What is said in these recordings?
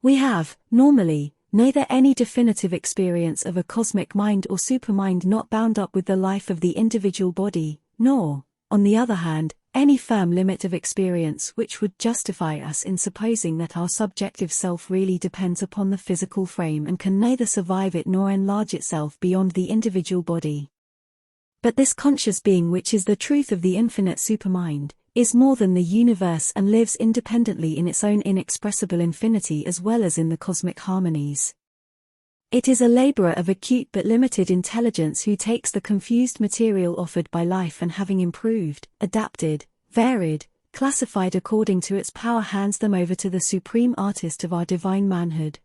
We have, normally, neither any definitive experience of a cosmic mind or supermind not bound up with the life of the individual body, nor, on the other hand, any firm limit of experience which would justify us in supposing that our subjective self really depends upon the physical frame and can neither survive it nor enlarge itself beyond the individual body. But this conscious being, which is the truth of the infinite supermind, is more than the universe and lives independently in its own inexpressible infinity as well as in the cosmic harmonies. It is a laborer of acute but limited intelligence who takes the confused material offered by life and, having improved, adapted, varied, classified according to its power, hands them over to the supreme artist of our divine manhood.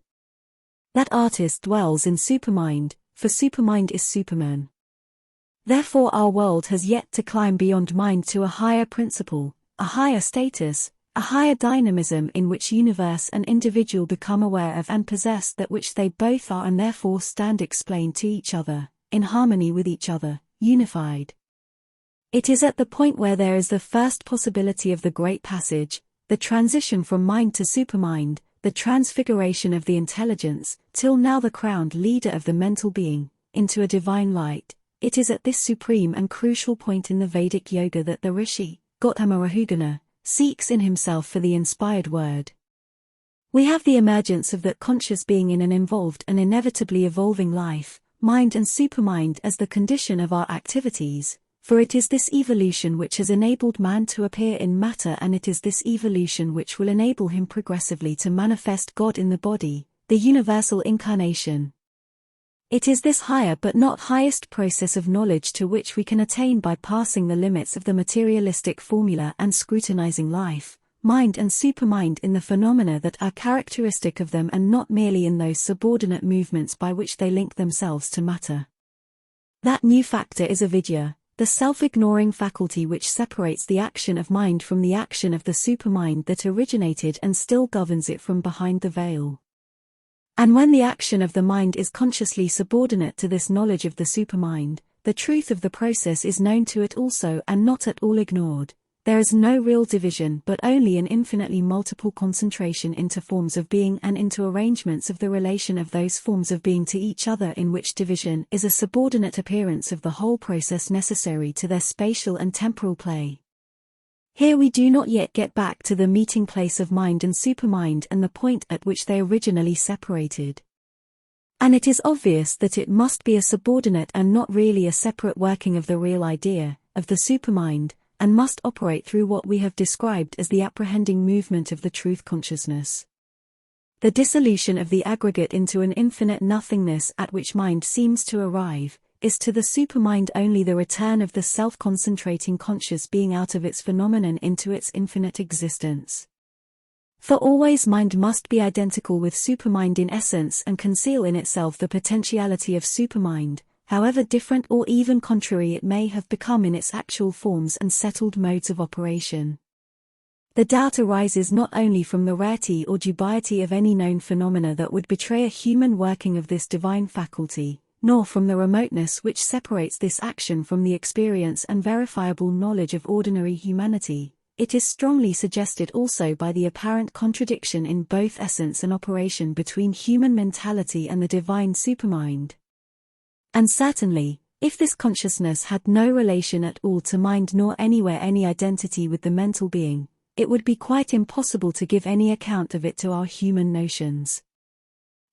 That artist dwells in Supermind, for Supermind is Superman. Therefore our world has yet to climb beyond mind to a higher principle, a higher status, a higher dynamism in which universe and individual become aware of and possess that which they both are and therefore stand explained to each other, in harmony with each other, unified. It is at the point where there is the first possibility of the great passage, the transition from mind to supermind, the transfiguration of the intelligence, till now the crowned leader of the mental being, into a divine light. It is at this supreme and crucial point in the Vedic yoga that the rishi, Gautama Rahugana, seeks in himself for the inspired word. We have the emergence of that conscious being in an involved and inevitably evolving life, mind and supermind as the condition of our activities, for it is this evolution which has enabled man to appear in matter, and it is this evolution which will enable him progressively to manifest God in the body, the universal incarnation. It is this higher but not highest process of knowledge to which we can attain by passing the limits of the materialistic formula and scrutinizing life, mind and supermind in the phenomena that are characteristic of them and not merely in those subordinate movements by which they link themselves to matter. That new factor is avidya, the self-ignoring faculty which separates the action of mind from the action of the supermind that originated and still governs it from behind the veil. And when the action of the mind is consciously subordinate to this knowledge of the supermind, the truth of the process is known to it also and not at all ignored. There is no real division but only an infinitely multiple concentration into forms of being and into arrangements of the relation of those forms of being to each other, in which division is a subordinate appearance of the whole process necessary to their spatial and temporal play. Here we do not yet get back to the meeting place of mind and supermind and the point at which they originally separated. And it is obvious that it must be a subordinate and not really a separate working of the real idea, of the supermind, and must operate through what we have described as the apprehending movement of the truth consciousness. The dissolution of the aggregate into an infinite nothingness at which mind seems to arrive, is to the supermind only the return of the self-concentrating conscious being out of its phenomenon into its infinite existence. For always mind must be identical with supermind in essence and conceal in itself the potentiality of supermind, however different or even contrary it may have become in its actual forms and settled modes of operation. The doubt arises not only from the rarity or dubiety of any known phenomena that would betray a human working of this divine faculty, nor from the remoteness which separates this action from the experience and verifiable knowledge of ordinary humanity. It is strongly suggested also by the apparent contradiction in both essence and operation between human mentality and the divine supermind. And certainly, if this consciousness had no relation at all to mind nor anywhere any identity with the mental being, it would be quite impossible to give any account of it to our human notions.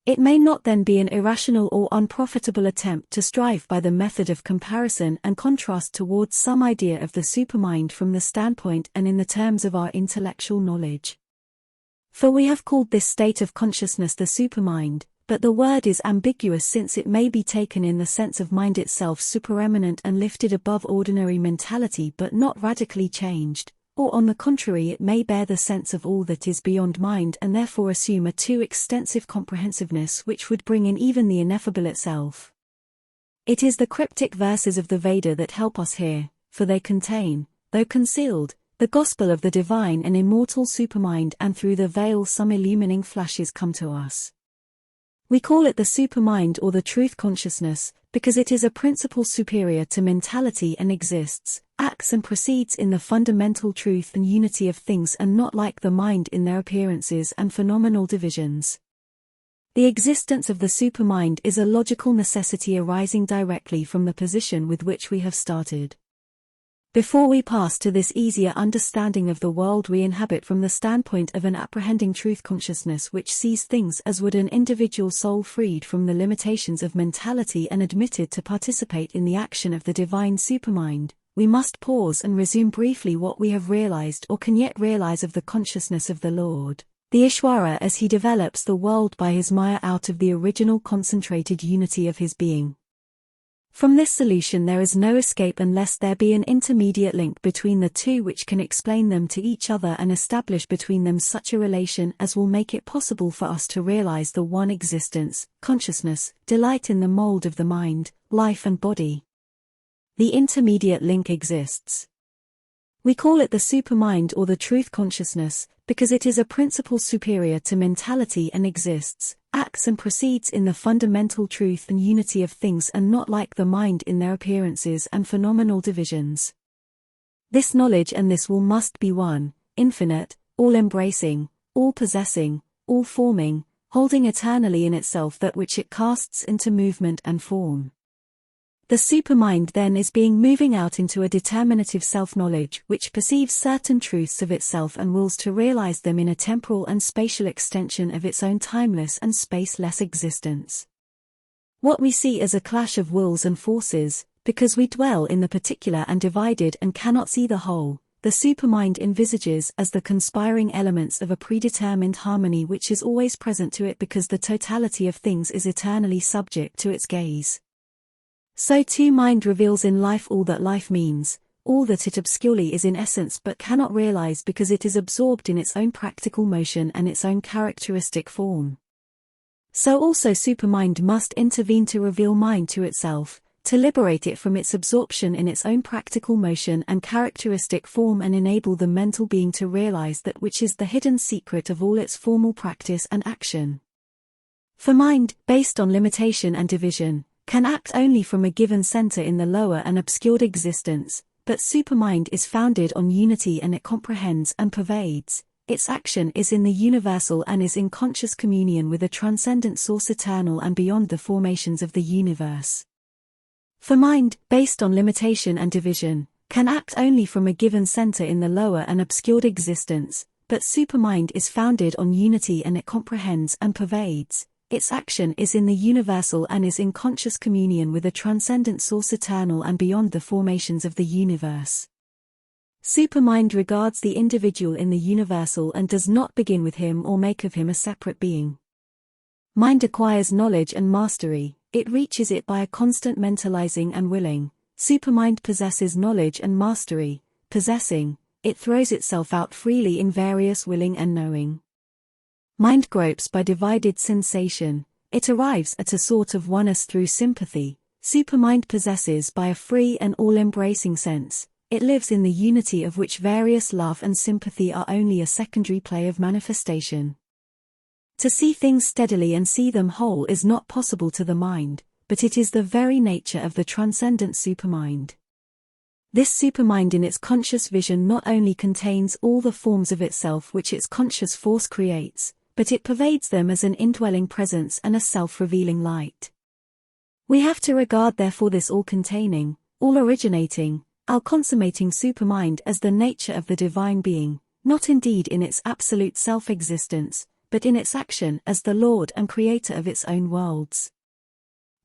It may not then be an irrational or unprofitable attempt to strive by the method of comparison and contrast towards some idea of the supermind from the standpoint and in the terms of our intellectual knowledge. For we have called this state of consciousness the supermind, but the word is ambiguous, since it may be taken in the sense of mind itself supereminent and lifted above ordinary mentality but not radically changed, or on the contrary it may bear the sense of all that is beyond mind and therefore assume a too extensive comprehensiveness which would bring in even the ineffable itself. It is the cryptic verses of the Veda that help us here, for they contain, though concealed, the gospel of the divine and immortal supermind, and through the veil some illumining flashes come to us. We call it the supermind or the truth consciousness, because it is a principle superior to mentality and exists, acts and proceeds in the fundamental truth and unity of things and not like the mind in their appearances and phenomenal divisions. The existence of the supermind is a logical necessity arising directly from the position with which we have started. Before we pass to this easier understanding of the world we inhabit from the standpoint of an apprehending truth consciousness which sees things as would an individual soul freed from the limitations of mentality and admitted to participate in the action of the divine supermind, we must pause and resume briefly what we have realized or can yet realize of the consciousness of the Lord, the Ishvara, as he develops the world by his Maya out of the original concentrated unity of his being. From this solution there is no escape unless there be an intermediate link between the two which can explain them to each other and establish between them such a relation as will make it possible for us to realize the one existence, consciousness, delight in the mold of the mind, life and body. The intermediate link exists. We call it the supermind or the truth consciousness, because it is a principle superior to mentality and exists, acts and proceeds in the fundamental truth and unity of things and not like the mind in their appearances and phenomenal divisions. This knowledge and this will must be one, infinite, all-embracing, all-possessing, all-forming, holding eternally in itself that which it casts into movement and form. The supermind then is being moving out into a determinative self-knowledge which perceives certain truths of itself and wills to realize them in a temporal and spatial extension of its own timeless and spaceless existence. What we see as a clash of wills and forces, because we dwell in the particular and divided and cannot see the whole, the supermind envisages as the conspiring elements of a predetermined harmony which is always present to it because the totality of things is eternally subject to its gaze. So too mind reveals in life all that life means, all that it obscurely is in essence but cannot realize because it is absorbed in its own practical motion and its own characteristic form. So also supermind must intervene to reveal mind to itself, to liberate it from its absorption in its own practical motion and characteristic form and enable the mental being to realize that which is the hidden secret of all its formal practice and action. For mind, based on limitation and division, can act only from a given center in the lower and obscured existence, but supermind is founded on unity and it comprehends and pervades. Its action is in the universal and is in conscious communion with a transcendent source eternal and beyond the formations of the universe. For mind, based on limitation and division, can act only from a given center in the lower and obscured existence, but supermind is founded on unity and it comprehends and pervades. Its action is in the universal and is in conscious communion with a transcendent source eternal and beyond the formations of the universe. Supermind regards the individual in the universal and does not begin with him or make of him a separate being. Mind acquires knowledge and mastery, it reaches it by a constant mentalizing and willing. Supermind possesses knowledge and mastery, possessing, it throws itself out freely in various willing and knowing. Mind gropes by divided sensation, it arrives at a sort of oneness through sympathy. Supermind possesses by a free and all-embracing sense, it lives in the unity of which various love and sympathy are only a secondary play of manifestation. To see things steadily and see them whole is not possible to the mind, but it is the very nature of the transcendent supermind. This supermind in its conscious vision not only contains all the forms of itself which its conscious force creates, but it pervades them as an indwelling presence and a self-revealing light. We have to regard therefore this all-containing, all-originating, all-consummating supermind as the nature of the divine being, not indeed in its absolute self-existence, but in its action as the Lord and Creator of its own worlds.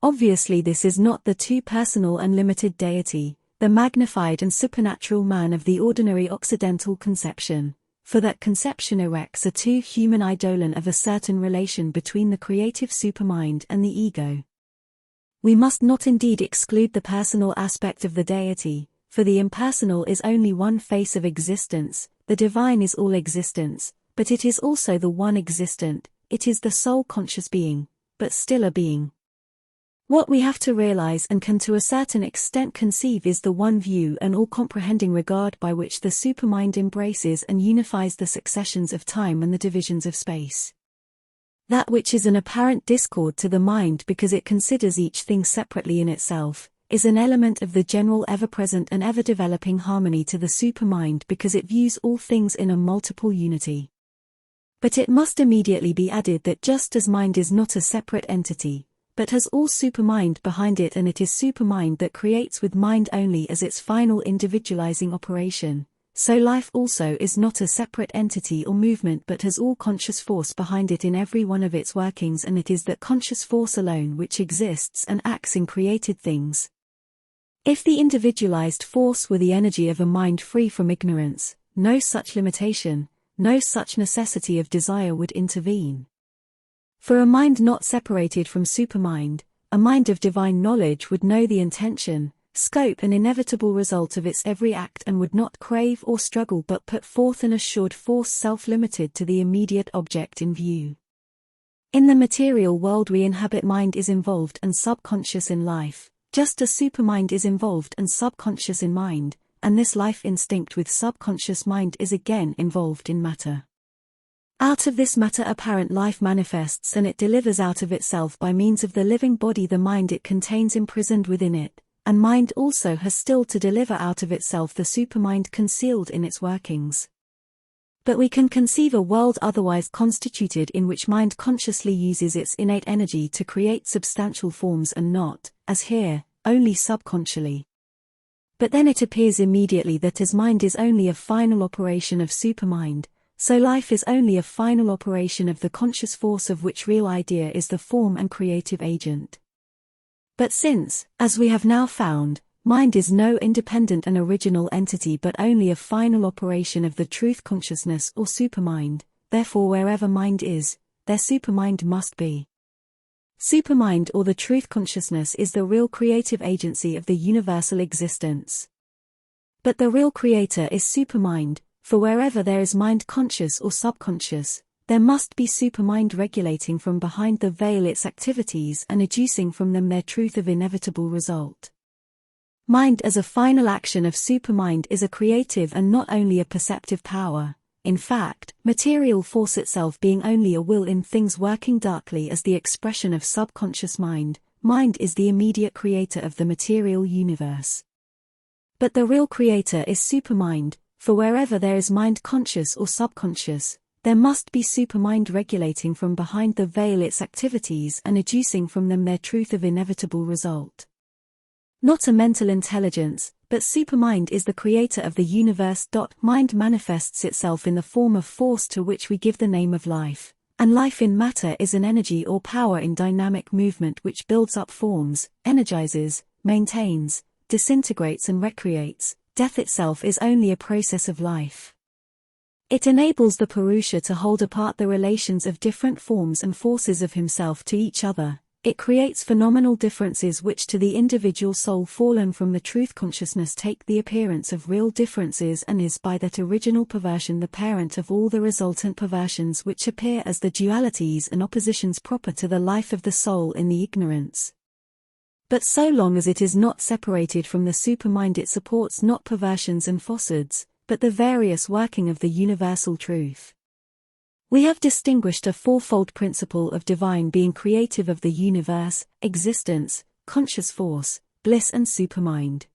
Obviously this is not the too-personal and limited deity, the magnified and supernatural man of the ordinary Occidental conception, for that conception erects a too human eidolon of a certain relation between the creative supermind and the ego. We must not indeed exclude the personal aspect of the deity, for the impersonal is only one face of existence, the divine is all existence, but it is also the one existent, it is the sole conscious being, but still a being. What we have to realize and can to a certain extent conceive is the one view and all-comprehending regard by which the supermind embraces and unifies the successions of time and the divisions of space. That which is an apparent discord to the mind because it considers each thing separately in itself, is an element of the general ever-present and ever-developing harmony to the supermind because it views all things in a multiple unity. But it must immediately be added that just as mind is not a separate entity, but has all supermind behind it, and it is supermind that creates with mind only as its final individualizing operation, so life also is not a separate entity or movement but has all conscious force behind it in every one of its workings, and it is that conscious force alone which exists and acts in created things. If the individualized force were the energy of a mind free from ignorance, no such limitation, no such necessity of desire would intervene. For a mind not separated from supermind, a mind of divine knowledge would know the intention, scope and inevitable result of its every act, and would not crave or struggle but put forth an assured force self-limited to the immediate object in view. In the material world we inhabit, mind is involved and subconscious in life, just as supermind is involved and subconscious in mind, and this life instinct with subconscious mind is again involved in matter. Out of this matter apparent life manifests, and it delivers out of itself by means of the living body the mind it contains imprisoned within it, and mind also has still to deliver out of itself the supermind concealed in its workings. But we can conceive a world otherwise constituted in which mind consciously uses its innate energy to create substantial forms and not, as here, only subconsciously. But then it appears immediately that as mind is only a final operation of supermind, so life is only a final operation of the conscious force of which real idea is the form and creative agent. But since, as we have now found, mind is no independent and original entity but only a final operation of the truth consciousness or supermind, therefore wherever mind is, there supermind must be. Supermind or the truth consciousness is the real creative agency of the universal existence. But the real creator is supermind, for wherever there is mind conscious or subconscious, there must be supermind regulating from behind the veil its activities and educing from them their truth of inevitable result. Mind as a final action of supermind is a creative and not only a perceptive power. In fact, material force itself being only a will in things working darkly as the expression of subconscious mind, mind is the immediate creator of the material universe. But the real creator is supermind, for wherever there is mind conscious or subconscious, there must be supermind regulating from behind the veil its activities and educing from them their truth of inevitable result. Not a mental intelligence, but supermind is the creator of the universe. Mind manifests itself in the form of force to which we give the name of life, and life in matter is an energy or power in dynamic movement which builds up forms, energizes, maintains, disintegrates and recreates. Death itself is only a process of life. It enables the Purusha to hold apart the relations of different forms and forces of himself to each other. It creates phenomenal differences which to the individual soul fallen from the truth consciousness take the appearance of real differences, and is by that original perversion the parent of all the resultant perversions which appear as the dualities and oppositions proper to the life of the soul in the ignorance. But so long as it is not separated from the supermind it supports not perversions and falsehoods, but the various working of the universal truth. We have distinguished a fourfold principle of divine being creative of the universe, existence, conscious force, bliss and supermind.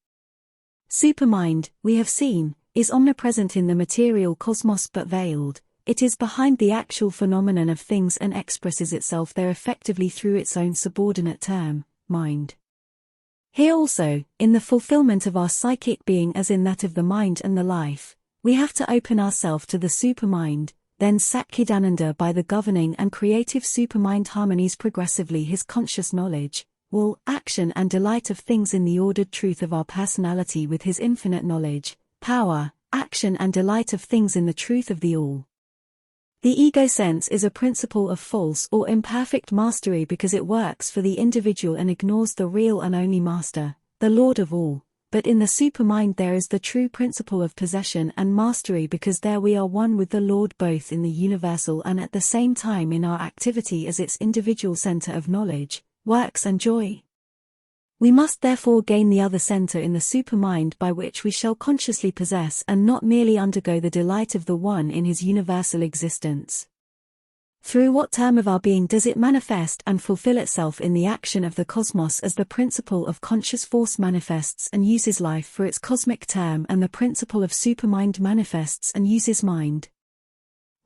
Supermind, we have seen, is omnipresent in the material cosmos but veiled. It is behind the actual phenomenon of things and expresses itself there effectively through its own subordinate term, mind. Here also, in the fulfillment of our psychic being as in that of the mind and the life, we have to open ourselves to the supermind, then Satchidananda by the governing and creative supermind harmonies progressively his conscious knowledge, will, action and delight of things in the ordered truth of our personality with his infinite knowledge, power, action and delight of things in the truth of the all. The ego sense is a principle of false or imperfect mastery because it works for the individual and ignores the real and only master, the Lord of all. But in the supermind there is the true principle of possession and mastery because there we are one with the Lord both in the universal and at the same time in our activity as its individual center of knowledge, works and joy. We must therefore gain the other center in the supermind by which we shall consciously possess and not merely undergo the delight of the one in his universal existence. Through what term of our being does it manifest and fulfill itself in the action of the cosmos as the principle of conscious force manifests and uses life for its cosmic term, and the principle of supermind manifests and uses mind?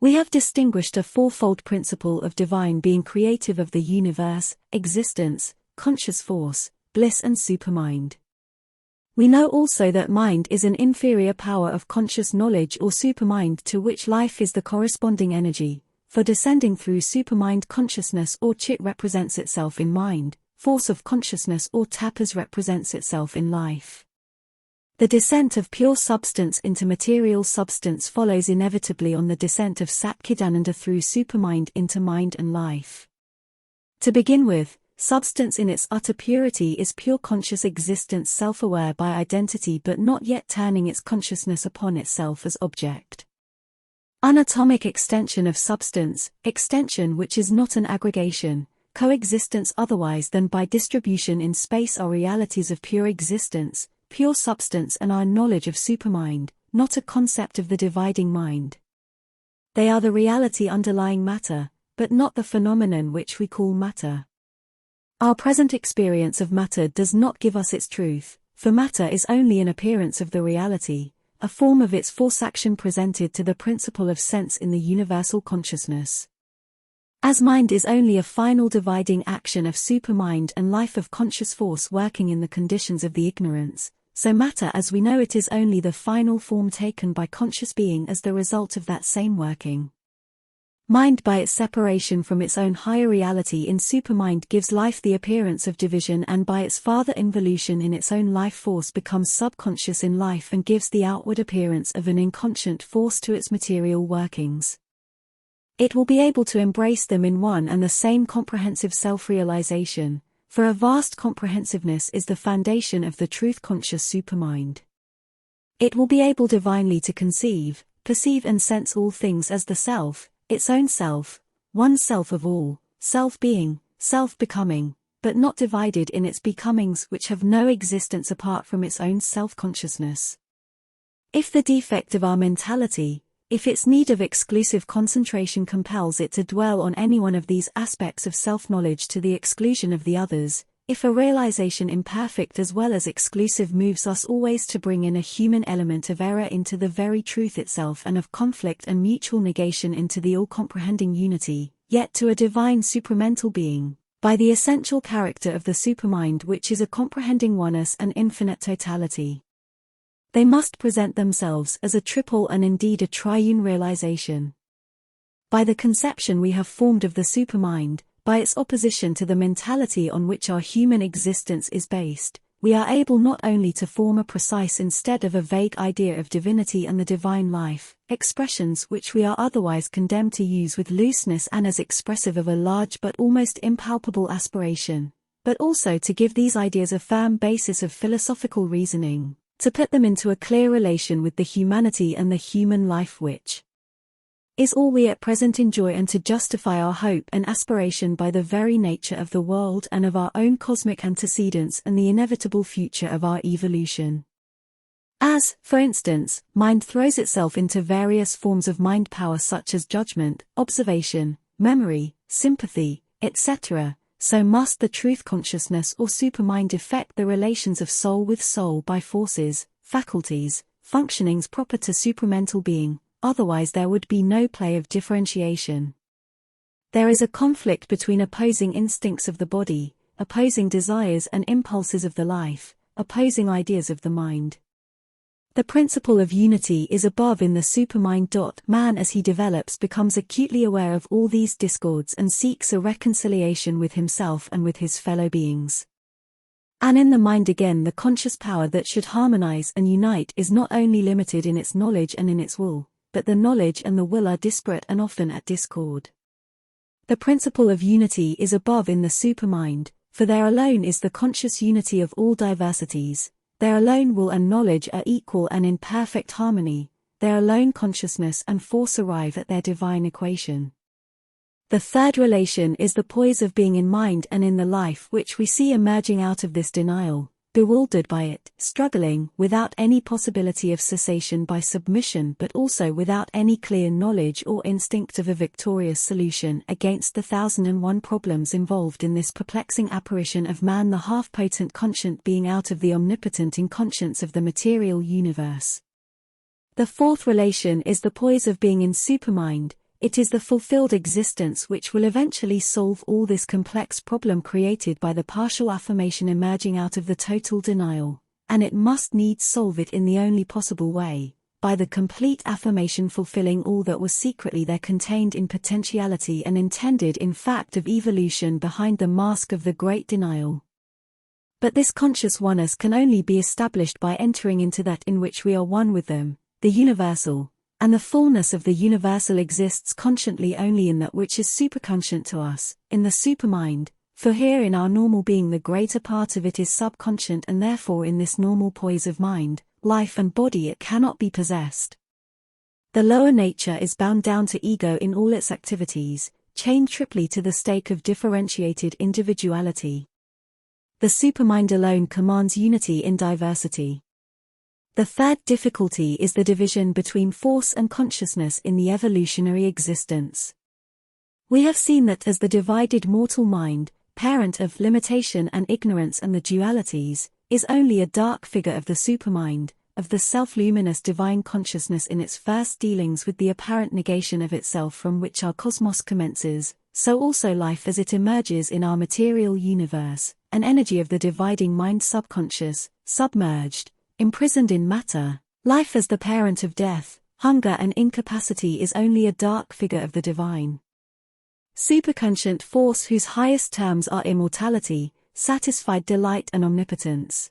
We have distinguished a fourfold principle of divine being creative of the universe, existence, conscious force, bliss and supermind. We know also that mind is an inferior power of conscious knowledge or supermind to which life is the corresponding energy, for descending through supermind consciousness or chit represents itself in mind, force of consciousness or tapas represents itself in life. The descent of pure substance into material substance follows inevitably on the descent of Satchidananda through supermind into mind and life. To begin with, substance in its utter purity is pure conscious existence self-aware by identity but not yet turning its consciousness upon itself as object. Unatomic extension of substance, extension which is not an aggregation, coexistence otherwise than by distribution in space are realities of pure existence, pure substance and our knowledge of supermind, not a concept of the dividing mind. They are the reality underlying matter, but not the phenomenon which we call matter. Our present experience of matter does not give us its truth, for matter is only an appearance of the reality, a form of its force action presented to the principle of sense in the universal consciousness. As mind is only a final dividing action of supermind and life of conscious force working in the conditions of the ignorance, so matter as we know it is only the final form taken by conscious being as the result of that same working. Mind by its separation from its own higher reality in supermind gives life the appearance of division and by its farther involution in its own life force becomes subconscious in life and gives the outward appearance of an inconscient force to its material workings. It will be able to embrace them in one and the same comprehensive self-realization, for a vast comprehensiveness is the foundation of the truth-conscious supermind. It will be able divinely to conceive, perceive and sense all things as the self, its own self, one self of all, self-being, self-becoming, but not divided in its becomings which have no existence apart from its own self-consciousness. If the defect of our mentality, if its need of exclusive concentration compels it to dwell on any one of these aspects of self-knowledge to the exclusion of the others, if a realization imperfect as well as exclusive moves us always to bring in a human element of error into the very truth itself and of conflict and mutual negation into the all-comprehending unity, yet to a divine supramental being, by the essential character of the supermind which is a comprehending oneness and infinite totality. They must present themselves as a triple and indeed a triune realization. By the conception we have formed of the supermind, by its opposition to the mentality on which our human existence is based, we are able not only to form a precise instead of a vague idea of divinity and the divine life, expressions which we are otherwise condemned to use with looseness and as expressive of a large but almost impalpable aspiration, but also to give these ideas a firm basis of philosophical reasoning, to put them into a clear relation with the humanity and the human life which is all we at present enjoy and to justify our hope and aspiration by the very nature of the world and of our own cosmic antecedents and the inevitable future of our evolution. As, for instance, mind throws itself into various forms of mind power such as judgment, observation, memory, sympathy, etc., so must the truth consciousness or supermind affect the relations of soul with soul by forces, faculties, functionings proper to supramental being. Otherwise there would be no play of differentiation. There is a conflict between opposing instincts of the body, opposing desires and impulses of the life, opposing ideas of the mind. The principle of unity is above in the supermind. Man as he develops becomes acutely aware of all these discords and seeks a reconciliation with himself and with his fellow beings. And in the mind again the conscious power that should harmonize and unite is not only limited in its knowledge and in its will, but the knowledge and the will are disparate and often at discord. The principle of unity is above in the supermind, for there alone is the conscious unity of all diversities, there alone will and knowledge are equal and in perfect harmony, there alone consciousness and force arrive at their divine equation. The third relation is the poise of being in mind and in the life which we see emerging out of this denial, bewildered by it, struggling, without any possibility of cessation by submission but also without any clear knowledge or instinct of a victorious solution against the 1001 problems involved in this perplexing apparition of man the half-potent conscient being out of the omnipotent inconscience of the material universe. The fourth relation is the poise of being in supermind, it is the fulfilled existence which will eventually solve all this complex problem created by the partial affirmation emerging out of the total denial, and it must needs solve it in the only possible way, by the complete affirmation fulfilling all that was secretly there contained in potentiality and intended in fact of evolution behind the mask of the great denial. But this conscious oneness can only be established by entering into that in which we are one with them, the universal, and the fullness of the universal exists consciently only in that which is superconscient to us, in the supermind, for here in our normal being the greater part of it is subconscient and therefore in this normal poise of mind, life and body it cannot be possessed. The lower nature is bound down to ego in all its activities, chained triply to the stake of differentiated individuality. The supermind alone commands unity in diversity. The third difficulty is the division between force and consciousness in the evolutionary existence. We have seen that as the divided mortal mind, parent of limitation and ignorance and the dualities, is only a dark figure of the supermind, of the self-luminous divine consciousness in its first dealings with the apparent negation of itself from which our cosmos commences, so also life as it emerges in our material universe, an energy of the dividing mind subconscious, submerged, imprisoned in matter. Life as the parent of death, hunger and incapacity is only a dark figure of the divine superconscient force whose highest terms are immortality, satisfied delight and omnipotence.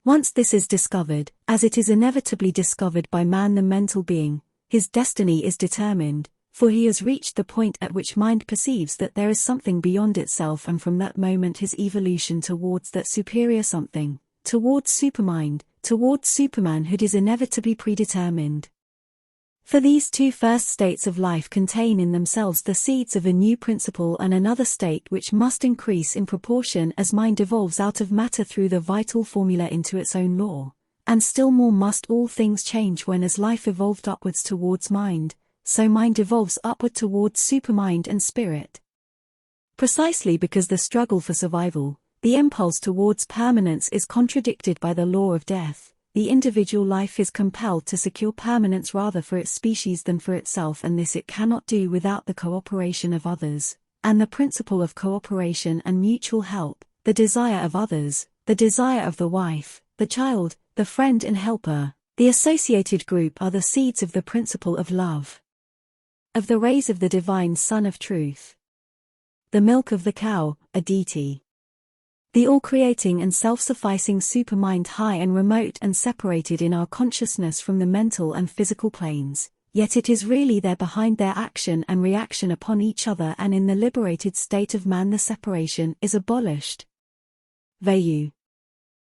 Once this is discovered, as it is inevitably discovered by man the mental being, his destiny is determined, for he has reached the point at which mind perceives that there is something beyond itself, and from that moment his evolution towards that superior something, towards supermind, towards supermanhood is inevitably predetermined. For these two first states of life contain in themselves the seeds of a new principle and another state which must increase in proportion as mind evolves out of matter through the vital formula into its own law, and still more must all things change when as life evolved upwards towards mind, so mind evolves upward towards supermind and spirit. Precisely because the struggle for survival, the impulse towards permanence is contradicted by the law of death, the individual life is compelled to secure permanence rather for its species than for itself, and this it cannot do without the cooperation of others, and the principle of cooperation and mutual help, the desire of others, the desire of the wife, the child, the friend and helper, the associated group are the seeds of the principle of love, of the rays of the divine Son of Truth, the milk of the cow, Aditi. The all-creating and self-sufficing supermind high and remote and separated in our consciousness from the mental and physical planes, yet it is really there behind their action and reaction upon each other, and in the liberated state of man the separation is abolished. Vayu.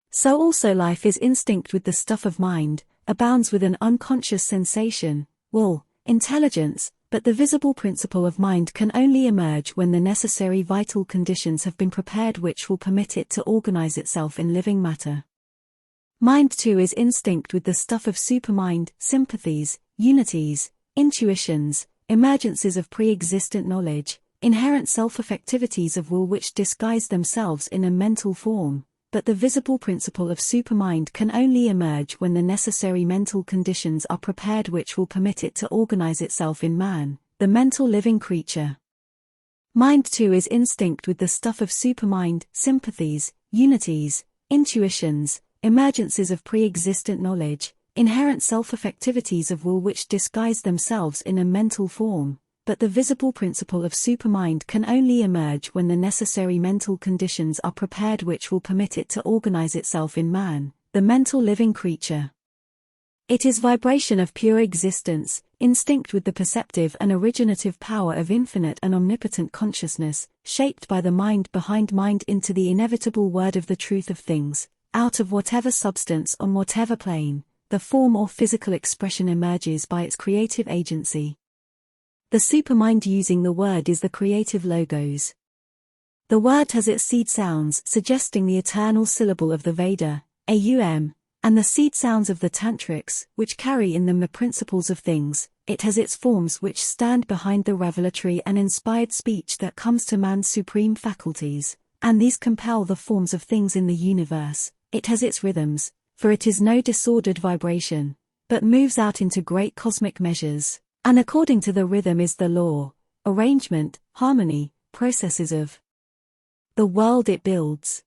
So also life is instinct with the stuff of mind, abounds with an unconscious sensation, will, intelligence, but the visible principle of mind can only emerge when the necessary vital conditions have been prepared which will permit it to organize itself in living matter. Mind too is instinct with the stuff of supermind, sympathies, unities, intuitions, emergences of pre-existent knowledge, inherent self-affectivities of will which disguise themselves in a mental form. But the visible principle of supermind can only emerge when the necessary mental conditions are prepared which will permit it to organize itself in man, the mental living creature. Mind too is instinct with the stuff of supermind, sympathies, unities, intuitions, emergences of pre-existent knowledge, inherent self-affectivities of will which disguise themselves in a mental form. But the visible principle of supermind can only emerge when the necessary mental conditions are prepared which will permit it to organize itself in man, the mental living creature. It is vibration of pure existence, instinct with the perceptive and originative power of infinite and omnipotent consciousness, shaped by the mind behind mind into the inevitable word of the truth of things, out of whatever substance on whatever plane, the form or physical expression emerges by its creative agency. The supermind using the word is the creative logos. The word has its seed sounds suggesting the eternal syllable of the Veda, Aum, and the seed sounds of the Tantrics, which carry in them the principles of things. It has its forms which stand behind the revelatory and inspired speech that comes to man's supreme faculties, and these compel the forms of things in the universe. It has its rhythms, for it is no disordered vibration, but moves out into great cosmic measures. And according to the rhythm is the law, arrangement, harmony, processes of the world it builds.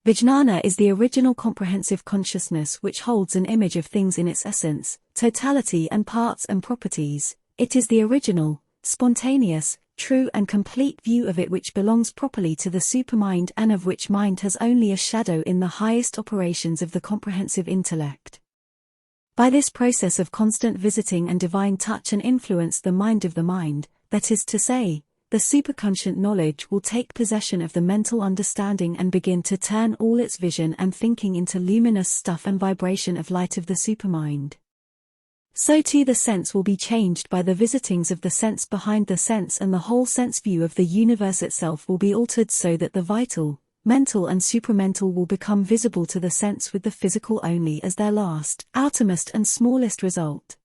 Vijnana is the original comprehensive consciousness which holds an image of things in its essence, totality and parts and properties. It is the original, spontaneous, true and complete view of it which belongs properly to the supermind and of which mind has only a shadow in the highest operations of the comprehensive intellect. By this process of constant visiting and divine touch and influence the mind of the mind, that is to say, the superconscient knowledge will take possession of the mental understanding and begin to turn all its vision and thinking into luminous stuff and vibration of light of the supermind. So too the sense will be changed by the visitings of the sense behind the sense, and the whole sense view of the universe itself will be altered so that the vital, mental and supramental will become visible to the sense with the physical only as their last, outermost and smallest result.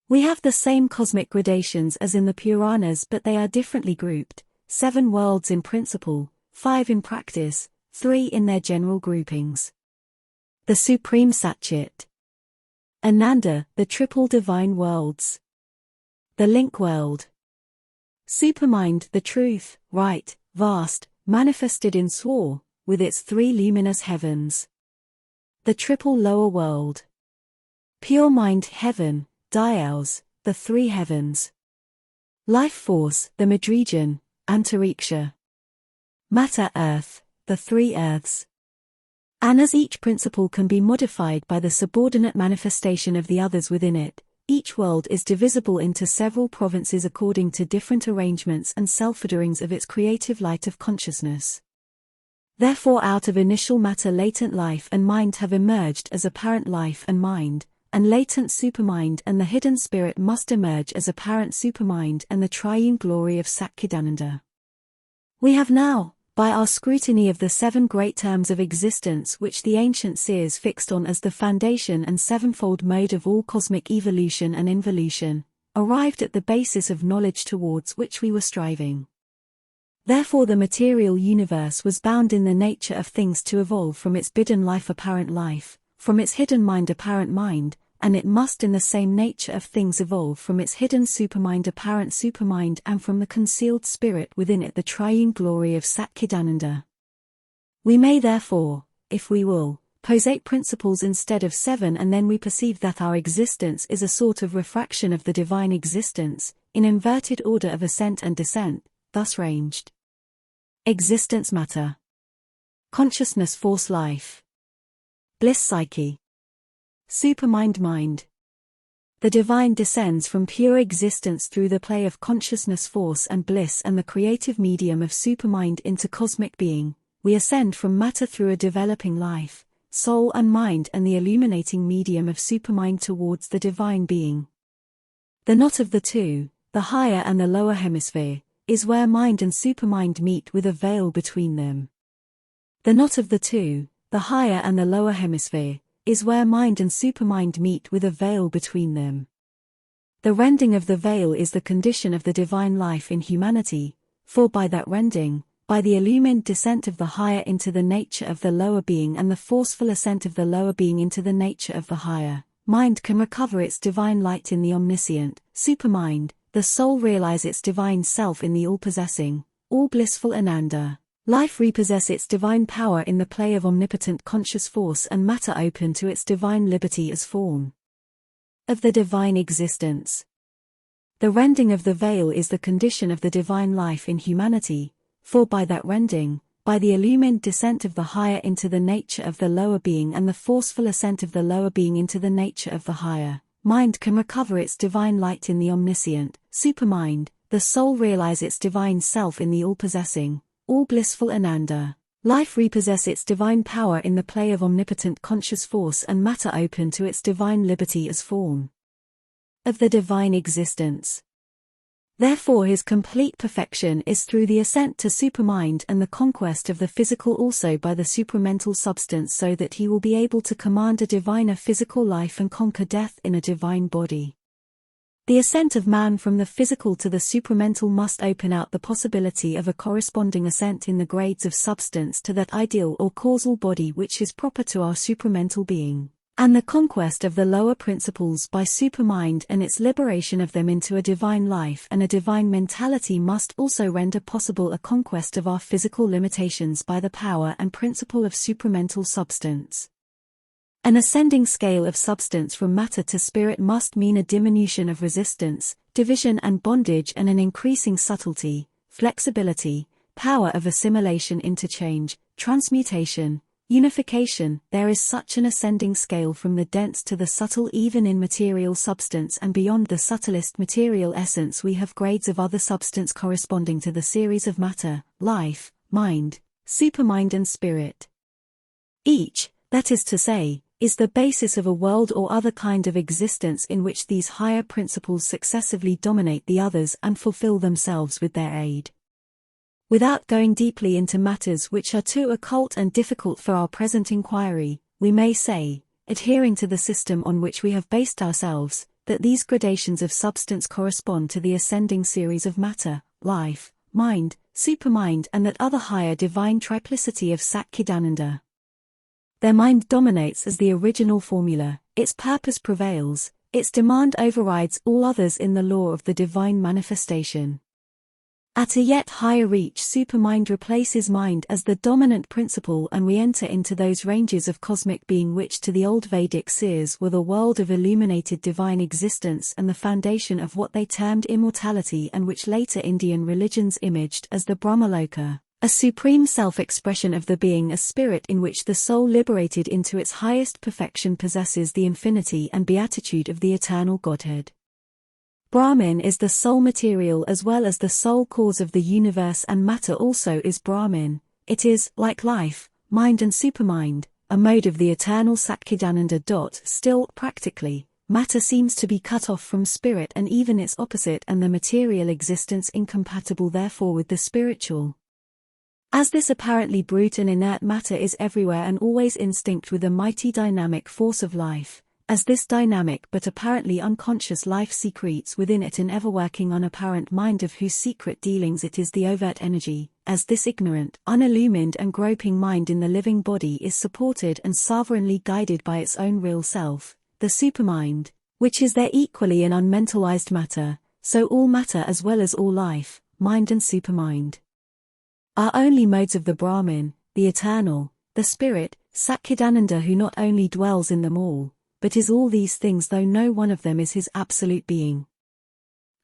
We have the same cosmic gradations as in the Puranas, but they are differently grouped, 7 worlds in principle, 5 in practice, 3 in their general groupings. The Supreme Satchit. Ananda, the triple divine worlds. The link world. Supermind, the truth, right, vast, manifested in Swar, with its 3 luminous heavens. The triple lower world. Pure mind, heaven, Dyaus, the 3 heavens. Life force, the Madrijan, Antariksha. Matter, earth, the 3 earths. And as each principle can be modified by the subordinate manifestation of the others within it, each world is divisible into several provinces according to different arrangements and self-orderings of its creative light of consciousness. Therefore out of initial matter latent life and mind have emerged as apparent life and mind, and latent supermind and the hidden spirit must emerge as apparent supermind and the triune glory of Satchidananda. We have now, by our scrutiny of the 7 great terms of existence which the ancient seers fixed on as the foundation and sevenfold mode of all cosmic evolution and involution, arrived at the basis of knowledge towards which we were striving. Therefore the material universe was bound in the nature of things to evolve from its bidden life apparent life, from its hidden mind apparent mind, and it must in the same nature of things evolve from its hidden supermind apparent supermind, and from the concealed spirit within it the triune glory of Satchidananda. We may therefore, if we will, pose 8 principles instead of 7, and then we perceive that our existence is a sort of refraction of the divine existence, in inverted order of ascent and descent, thus ranged. Existence matter. Consciousness force life. Bliss psyche. Supermind mind. The divine descends from pure existence through the play of consciousness force and bliss and the creative medium of supermind into cosmic being. We ascend from matter through a developing life, soul and mind and the illuminating medium of supermind towards the divine being. The knot of the two, the higher and the lower hemisphere, is where mind and supermind meet with a veil between them. The knot of the two, the higher and the lower hemisphere, is where mind and supermind meet with a veil between them. The rending of the veil is the condition of the divine life in humanity, for by that rending, by the illumined descent of the higher into the nature of the lower being and the forceful ascent of the lower being into the nature of the higher, mind can recover its divine light in the omniscient, supermind, the soul realize its divine self in the all-possessing, all-blissful Ananda. Life repossess its divine power in the play of omnipotent conscious force and matter open to its divine liberty as form of the divine existence. The rending of the veil is the condition of the divine life in humanity, for by that rending, by the illumined descent of the higher into the nature of the lower being and the forceful ascent of the lower being into the nature of the higher, mind can recover its divine light in the omniscient, supermind, the soul realize its divine self in the all-possessing, all-blissful Ananda. Life repossess its divine power in the play of omnipotent conscious force and matter open to its divine liberty as form of the divine existence. Therefore his complete perfection is through the ascent to supermind and the conquest of the physical also by the supramental substance, so that he will be able to command a diviner physical life and conquer death in a divine body. The ascent of man from the physical to the supramental must open out the possibility of a corresponding ascent in the grades of substance to that ideal or causal body which is proper to our supramental being. and the conquest of the lower principles by Supermind and its liberation of them into a divine life and a divine mentality must also render possible a conquest of our physical limitations by the power and principle of supramental substance. An ascending scale of substance from matter to spirit must mean a diminution of resistance, division and bondage, and an increasing subtlety, flexibility, power of assimilation, interchange, transmutation, unification. There is such an ascending scale from the dense to the subtle even in material substance, and beyond the subtlest material essence we have grades of other substance corresponding to the series of matter, life, mind, supermind and spirit. Each, that is to say, is the basis of a world or other kind of existence in which these higher principles successively dominate the others and fulfill themselves with their aid. Without going deeply into matters which are too occult and difficult for our present inquiry, we may say, adhering to the system on which we have based ourselves, that these gradations of substance correspond to the ascending series of matter, life, mind, supermind, and that other higher divine triplicity of Satchidananda. Their mind dominates as the original formula, its purpose prevails, its demand overrides all others in the law of the divine manifestation. At a yet higher reach, supermind replaces mind as the dominant principle, and we enter into those ranges of cosmic being which to the old Vedic seers were the world of illuminated divine existence and the foundation of what they termed immortality, and which later Indian religions imaged as the Brahmaloka, a supreme self-expression of the being, a spirit in which the soul liberated into its highest perfection possesses the infinity and beatitude of the eternal Godhead. Brahman is the sole material as well as the sole cause of the universe, and matter also is Brahman. It is, like life, mind and supermind, a mode of the eternal Satchidananda. Still, practically, matter seems to be cut off from spirit and even its opposite, and the material existence incompatible therefore with the spiritual. As this apparently brute and inert matter is everywhere and always instinct with the mighty dynamic force of life, as this dynamic but apparently unconscious life secretes within it an ever-working unapparent mind of whose secret dealings it is the overt energy, as this ignorant, unillumined and groping mind in the living body is supported and sovereignly guided by its own real self, the supermind, which is there equally in unmentalized matter, so all matter as well as all life, mind and supermind are only modes of the Brahman, the eternal, the spirit, Satchidananda, who not only dwells in them all, but is all these things though no one of them is his absolute being.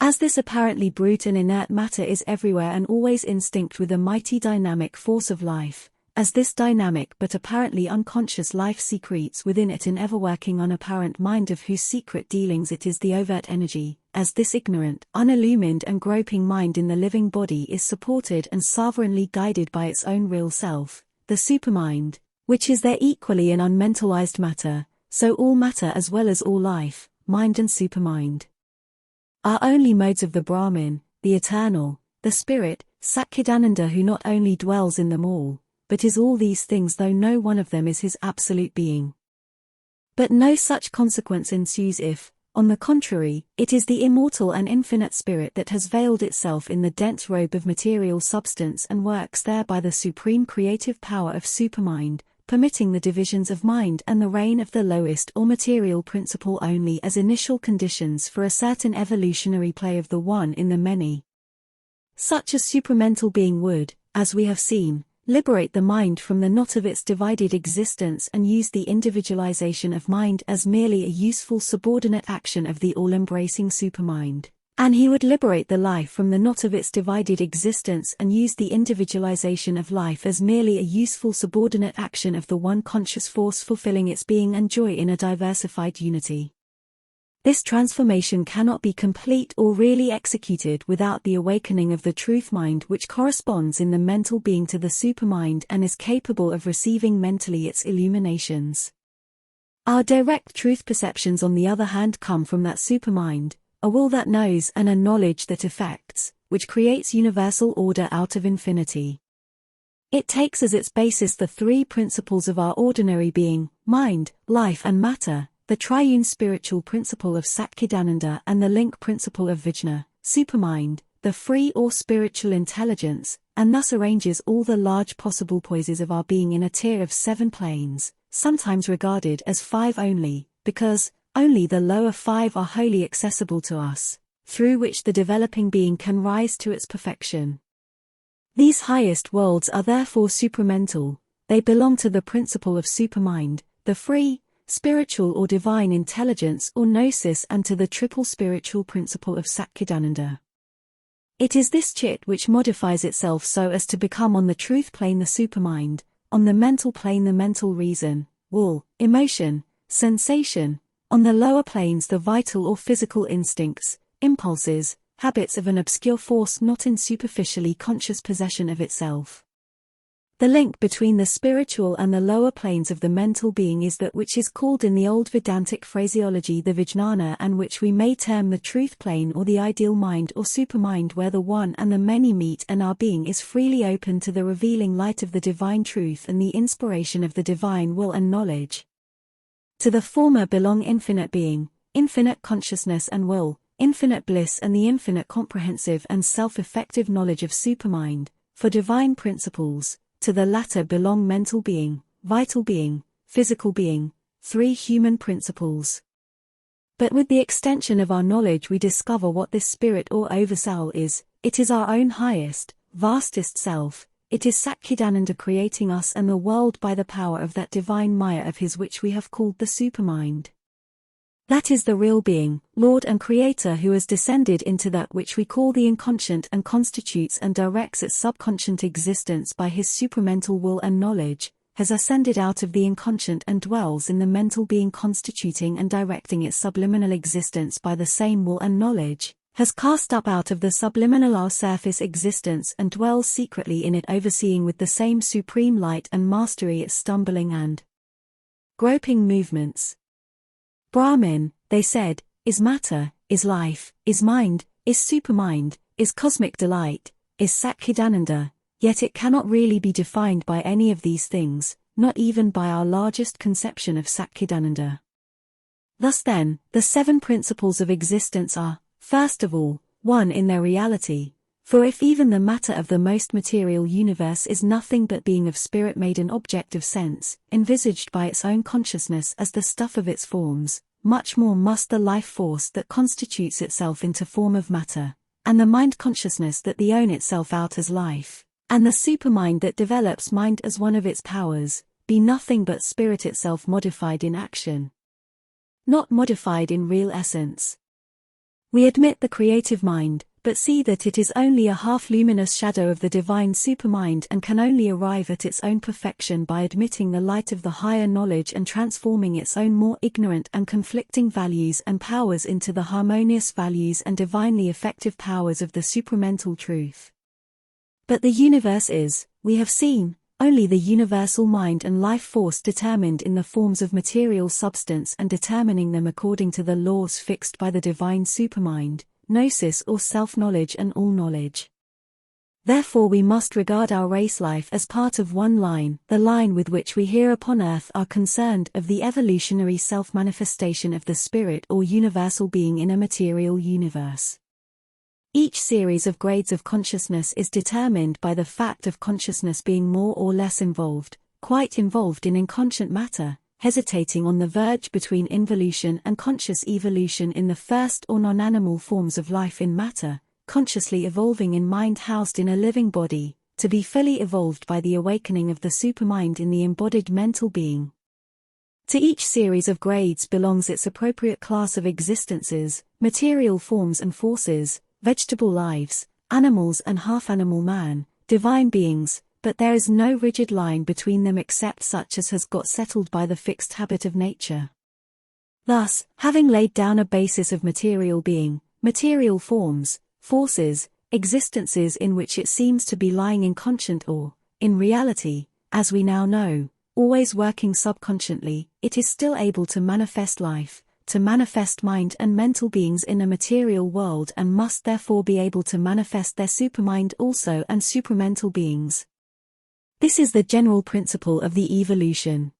As this apparently brute and inert matter is everywhere and always instinct with the mighty dynamic force of life, as this dynamic but apparently unconscious life secretes within it an ever-working unapparent mind of whose secret dealings it is the overt energy, as this ignorant, unillumined and groping mind in the living body is supported and sovereignly guided by its own real self, the supermind, which is there equally in unmentalized matter, so all matter as well as all life, mind and supermind are only modes of the Brahman, the eternal, the spirit, Satchidananda, who not only dwells in them all, but is all these things though no one of them is his absolute being. But no such consequence ensues if, on the contrary, it is the immortal and infinite spirit that has veiled itself in the dense robe of material substance and works there by the supreme creative power of supermind, permitting the divisions of mind and the reign of the lowest or material principle only as initial conditions for a certain evolutionary play of the one in the many. Such a supramental being would, as we have seen, liberate the mind from the knot of its divided existence and use the individualization of mind as merely a useful subordinate action of the all-embracing supermind. And he would liberate the life from the knot of its divided existence and use the individualization of life as merely a useful subordinate action of the one conscious force fulfilling its being and joy in a diversified unity. This transformation cannot be complete or really executed without the awakening of the truth mind, which corresponds in the mental being to the supermind and is capable of receiving mentally its illuminations. Our direct truth perceptions on the other hand come from that supermind, a will that knows and a knowledge that affects, which creates universal order out of infinity. It takes as its basis the three principles of our ordinary being, mind, life and matter, the triune spiritual principle of Satchidananda and the link principle of Vijna, supermind, the free or spiritual intelligence, and thus arranges all the large possible poises of our being in a tier of 7 planes, sometimes regarded as 5 only, because only the lower 5 are wholly accessible to us, through which the developing being can rise to its perfection. These highest worlds are therefore supramental. They belong to the principle of supermind, the free, spiritual or divine intelligence or gnosis, and to the triple spiritual principle of Satchidananda. It is this chit which modifies itself so as to become on the truth plane the supermind, on the mental plane the mental reason, will, emotion, sensation, on the lower planes the vital or physical instincts, impulses, habits of an obscure force not in superficially conscious possession of itself. The link between the spiritual and the lower planes of the mental being is that which is called in the old Vedantic phraseology the Vijnana, and which we may term the truth plane or the ideal mind or supermind, where the one and the many meet and our being is freely open to the revealing light of the divine truth and the inspiration of the divine will and knowledge. To the former belong infinite being, infinite consciousness and will, infinite bliss, and the infinite comprehensive and self-effective knowledge of supermind, for divine principles. To the latter belong mental being, vital being, physical being, 3 human principles. But with the extension of our knowledge we discover what this spirit or oversoul is. It is our own highest, vastest self. It is Satchidananda creating us and the world by the power of that divine Maya of his which we have called the supermind. That is the real being, Lord and Creator, who has descended into that which we call the inconscient and constitutes and directs its subconscient existence by his supramental will and knowledge, has ascended out of the inconscient and dwells in the mental being constituting and directing its subliminal existence by the same will and knowledge, has cast up out of the subliminal our surface existence and dwells secretly in it, overseeing with the same supreme light and mastery its stumbling and groping movements. Brahman, they said, is matter, is life, is mind, is supermind, is cosmic delight, is Satchidananda, yet it cannot really be defined by any of these things, not even by our largest conception of Satchidananda. Thus then, the 7 principles of existence are, first of all, 1 in their reality, for if even the matter of the most material universe is nothing but being of spirit made an object of sense, envisaged by its own consciousness as the stuff of its forms, much more must the life force that constitutes itself into form of matter, and the mind consciousness that the own itself out as life, and the supermind that develops mind as one of its powers, be nothing but spirit itself modified in action, not modified in real essence. We admit the creative mind, but see that it is only a half-luminous shadow of the divine supermind and can only arrive at its own perfection by admitting the light of the higher knowledge and transforming its own more ignorant and conflicting values and powers into the harmonious values and divinely effective powers of the supramental truth. But the universe is, we have seen, only the universal mind and life force determined in the forms of material substance and determining them according to the laws fixed by the divine supermind, gnosis or self-knowledge and all-knowledge. Therefore we must regard our race life as part of one line, the line with which we here upon earth are concerned, of the evolutionary self-manifestation of the spirit or universal being in a material universe. Each series of grades of consciousness is determined by the fact of consciousness being more or less involved, quite involved in inconscient matter, hesitating on the verge between involution and conscious evolution in the first or non-animal forms of life in matter, consciously evolving in mind housed in a living body, to be fully evolved by the awakening of the supermind in the embodied mental being. To each series of grades belongs its appropriate class of existences, material forms and forces, vegetable lives, animals and half-animal man, divine beings, but there is no rigid line between them except such as has got settled by the fixed habit of nature. Thus, having laid down a basis of material being, material forms, forces, existences in which it seems to be lying inconscient or, in reality, as we now know, always working subconsciously, it is still able to manifest life, to manifest mind and mental beings in a material world, and must therefore be able to manifest their supermind also and supramental beings. This is the general principle of the evolution.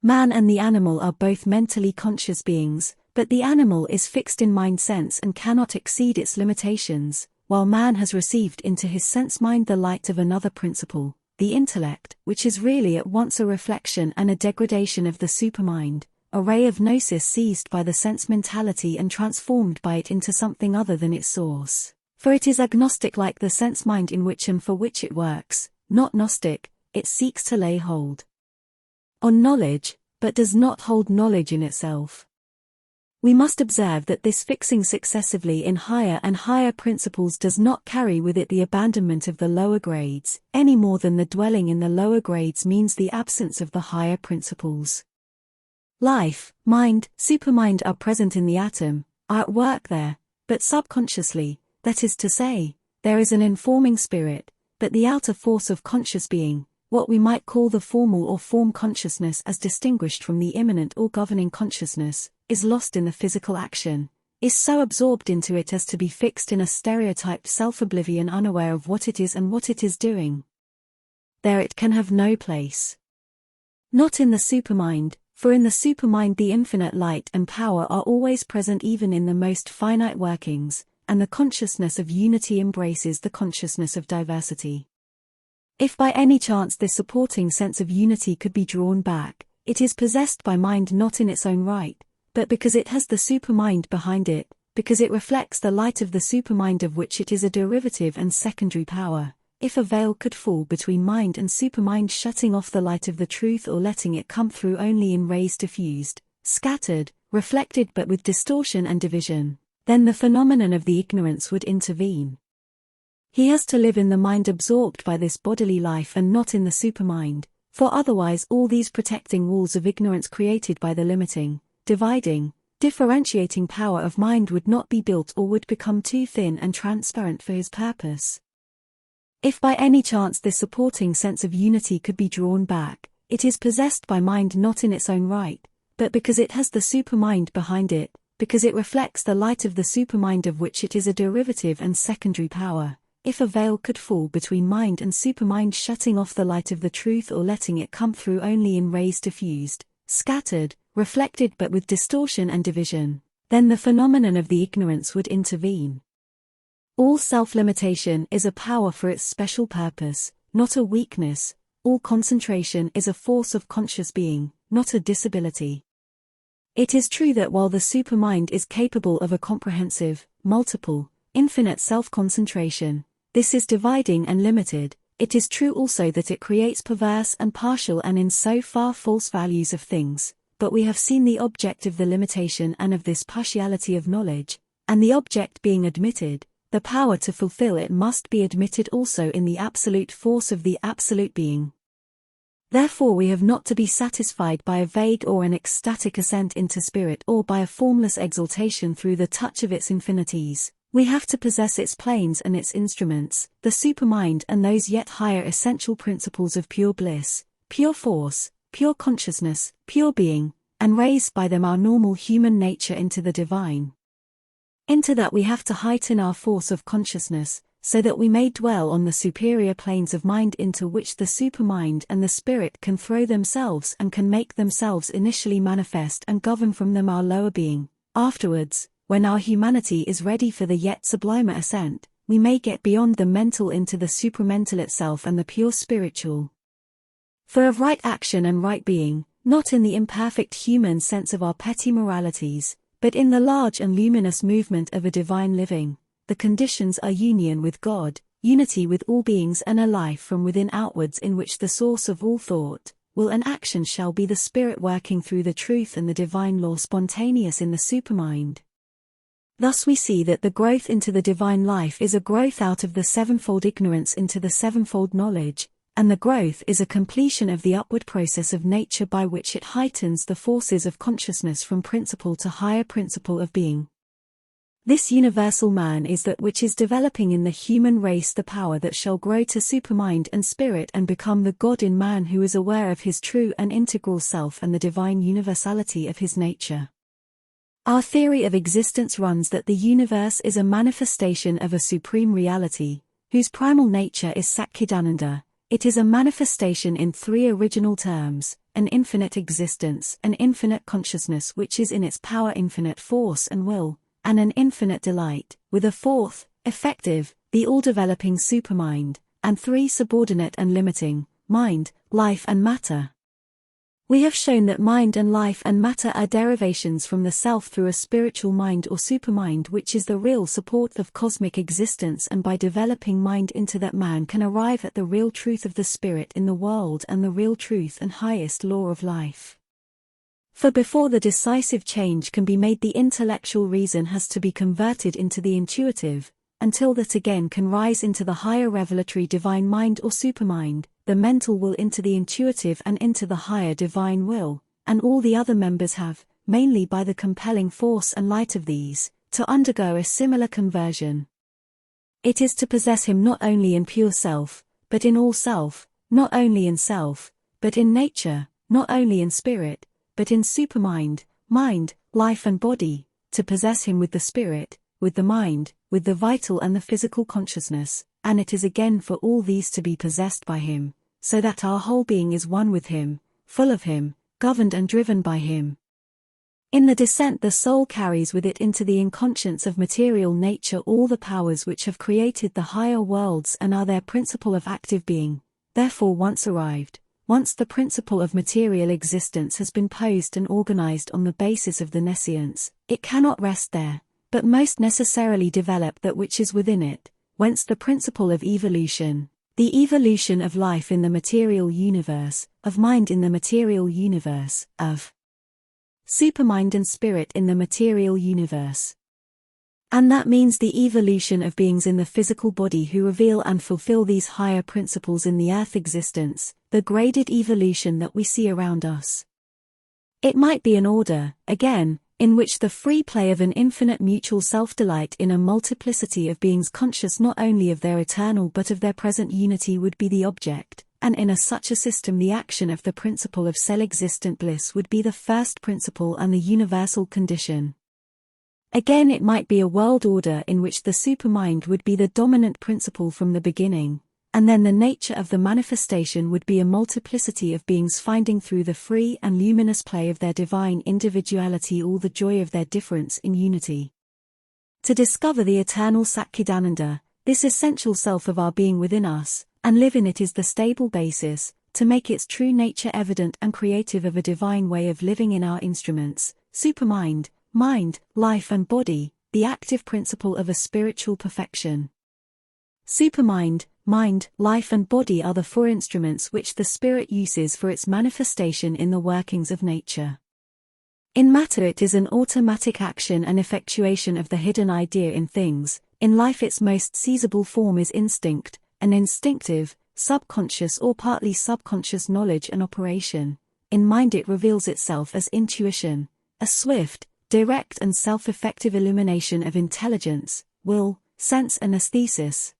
Man and the animal are both mentally conscious beings, but the animal is fixed in mind sense and cannot exceed its limitations, while man has received into his sense mind the light of another principle, the intellect, which is really at once a reflection and a degradation of the supermind, a ray of gnosis seized by the sense mentality and transformed by it into something other than its source. For it is agnostic like the sense mind in which and for which it works, not gnostic, it seeks to lay hold on knowledge, but does not hold knowledge in itself. We must observe that this fixing successively in higher and higher principles does not carry with it the abandonment of the lower grades, any more than the dwelling in the lower grades means the absence of the higher principles. Life, mind, supermind are present in the atom, are at work there, but subconsciously, that is to say, there is an informing spirit, but the outer force of conscious being, what we might call the formal or form consciousness as distinguished from the immanent or governing consciousness, is lost in the physical action, is so absorbed into it as to be fixed in a stereotyped self-oblivion unaware of what it is and what it is doing. There it can have no place. Not in the supermind, for in the supermind the infinite light and power are always present even in the most finite workings, and the consciousness of unity embraces the consciousness of diversity. If by any chance this supporting sense of unity could be drawn back, it is possessed by mind not in its own right, but because it has the supermind behind it, because it reflects the light of the supermind of which it is a derivative and secondary power. If a veil could fall between mind and supermind shutting off the light of the truth or letting it come through only in rays diffused, scattered, reflected but with distortion and division, then the phenomenon of the ignorance would intervene. He has to live in the mind absorbed by this bodily life and not in the supermind, for otherwise all these protecting walls of ignorance created by the limiting, dividing, differentiating power of mind would not be built or would become too thin and transparent for his purpose. If by any chance this supporting sense of unity could be drawn back, it is possessed by mind not in its own right, but because it has the supermind behind it, because it reflects the light of the supermind of which it is a derivative and secondary power. If a veil could fall between mind and supermind shutting off the light of the truth or letting it come through only in rays diffused, scattered, reflected but with distortion and division, then the phenomenon of the ignorance would intervene. All self-limitation is a power for its special purpose, not a weakness. All concentration is a force of conscious being, not a disability. It is true that while the supermind is capable of a comprehensive, multiple, infinite self-concentration, this is dividing and limited. It is true also that it creates perverse and partial and in so far false values of things, but we have seen the object of the limitation and of this partiality of knowledge, and the object being admitted, the power to fulfill it must be admitted also in the absolute force of the absolute being. Therefore we have not to be satisfied by a vague or an ecstatic ascent into spirit or by a formless exaltation through the touch of its infinities. We have to possess its planes and its instruments, the supermind and those yet higher essential principles of pure bliss, pure force, pure consciousness, pure being, and raise by them our normal human nature into the divine. Into that we have to heighten our force of consciousness, so that we may dwell on the superior planes of mind into which the supermind and the spirit can throw themselves and can make themselves initially manifest and govern from them our lower being. Afterwards, when our humanity is ready for the yet sublimer ascent, we may get beyond the mental into the supramental itself and the pure spiritual. For of right action and right being, not in the imperfect human sense of our petty moralities, but in the large and luminous movement of a divine living, the conditions are union with God, unity with all beings and a life from within outwards in which the source of all thought, will and action shall be the spirit working through the truth and the divine law spontaneous in the supermind. Thus we see that the growth into the divine life is a growth out of the sevenfold ignorance into the sevenfold knowledge, and the growth is a completion of the upward process of nature by which it heightens the forces of consciousness from principle to higher principle of being. This universal man is that which is developing in the human race the power that shall grow to supermind and spirit and become the God in man who is aware of his true and integral self and the divine universality of his nature. Our theory of existence runs that the universe is a manifestation of a supreme reality, whose primal nature is Satchidananda. It is a manifestation in three original terms, an infinite existence, an infinite consciousness which is in its power infinite force and will, and an infinite delight, with a fourth, effective, the all-developing supermind, and 3 subordinate and limiting, mind, life and matter. We have shown that mind and life and matter are derivations from the self through a spiritual mind or supermind, which is the real support of cosmic existence, and by developing mind into that, man can arrive at the real truth of the spirit in the world and the real truth and highest law of life. For before the decisive change can be made, the intellectual reason has to be converted into the intuitive, until that again can rise into the higher revelatory divine mind or supermind, the mental will into the intuitive and into the higher divine will, and all the other members have, mainly by the compelling force and light of these, to undergo a similar conversion. It is to possess him not only in pure self, but in all self, not only in self, but in nature, not only in spirit, but in supermind, mind, life and body, to possess him with the spirit, with the mind, with the vital and the physical consciousness, and it is again for all these to be possessed by him, so that our whole being is one with him, full of him, governed and driven by him. In the descent, the soul carries with it into the inconscience of material nature all the powers which have created the higher worlds and are their principle of active being. Therefore, once arrived, once the principle of material existence has been posed and organized on the basis of the nescience, it cannot rest there, but most necessarily develop that which is within it, whence the principle of evolution, the evolution of life in the material universe, of mind in the material universe, of supermind and spirit in the material universe. And that means the evolution of beings in the physical body who reveal and fulfill these higher principles in the earth existence, the graded evolution that we see around us. It might be an order, again, in which the free play of an infinite mutual self-delight in a multiplicity of beings conscious not only of their eternal but of their present unity would be the object, and in such a system the action of the principle of self-existent bliss would be the first principle and the universal condition. Again, it might be a world order in which the supermind would be the dominant principle from the beginning, and then the nature of the manifestation would be a multiplicity of beings finding through the free and luminous play of their divine individuality all the joy of their difference in unity. To discover the eternal Satchidananda, this essential self of our being within us, and live in it is the stable basis, to make its true nature evident and creative of a divine way of living in our instruments, supermind, mind, life and body, the active principle of a spiritual perfection. Supermind, mind, life and body are the 4 instruments which the spirit uses for its manifestation in the workings of nature. In matter it is an automatic action and effectuation of the hidden idea in things. In life its most seizable form is instinct, an instinctive, subconscious or partly subconscious knowledge and operation. In mind it reveals itself as intuition, a swift, direct and self-effective illumination of intelligence, will, sense and aesthesis.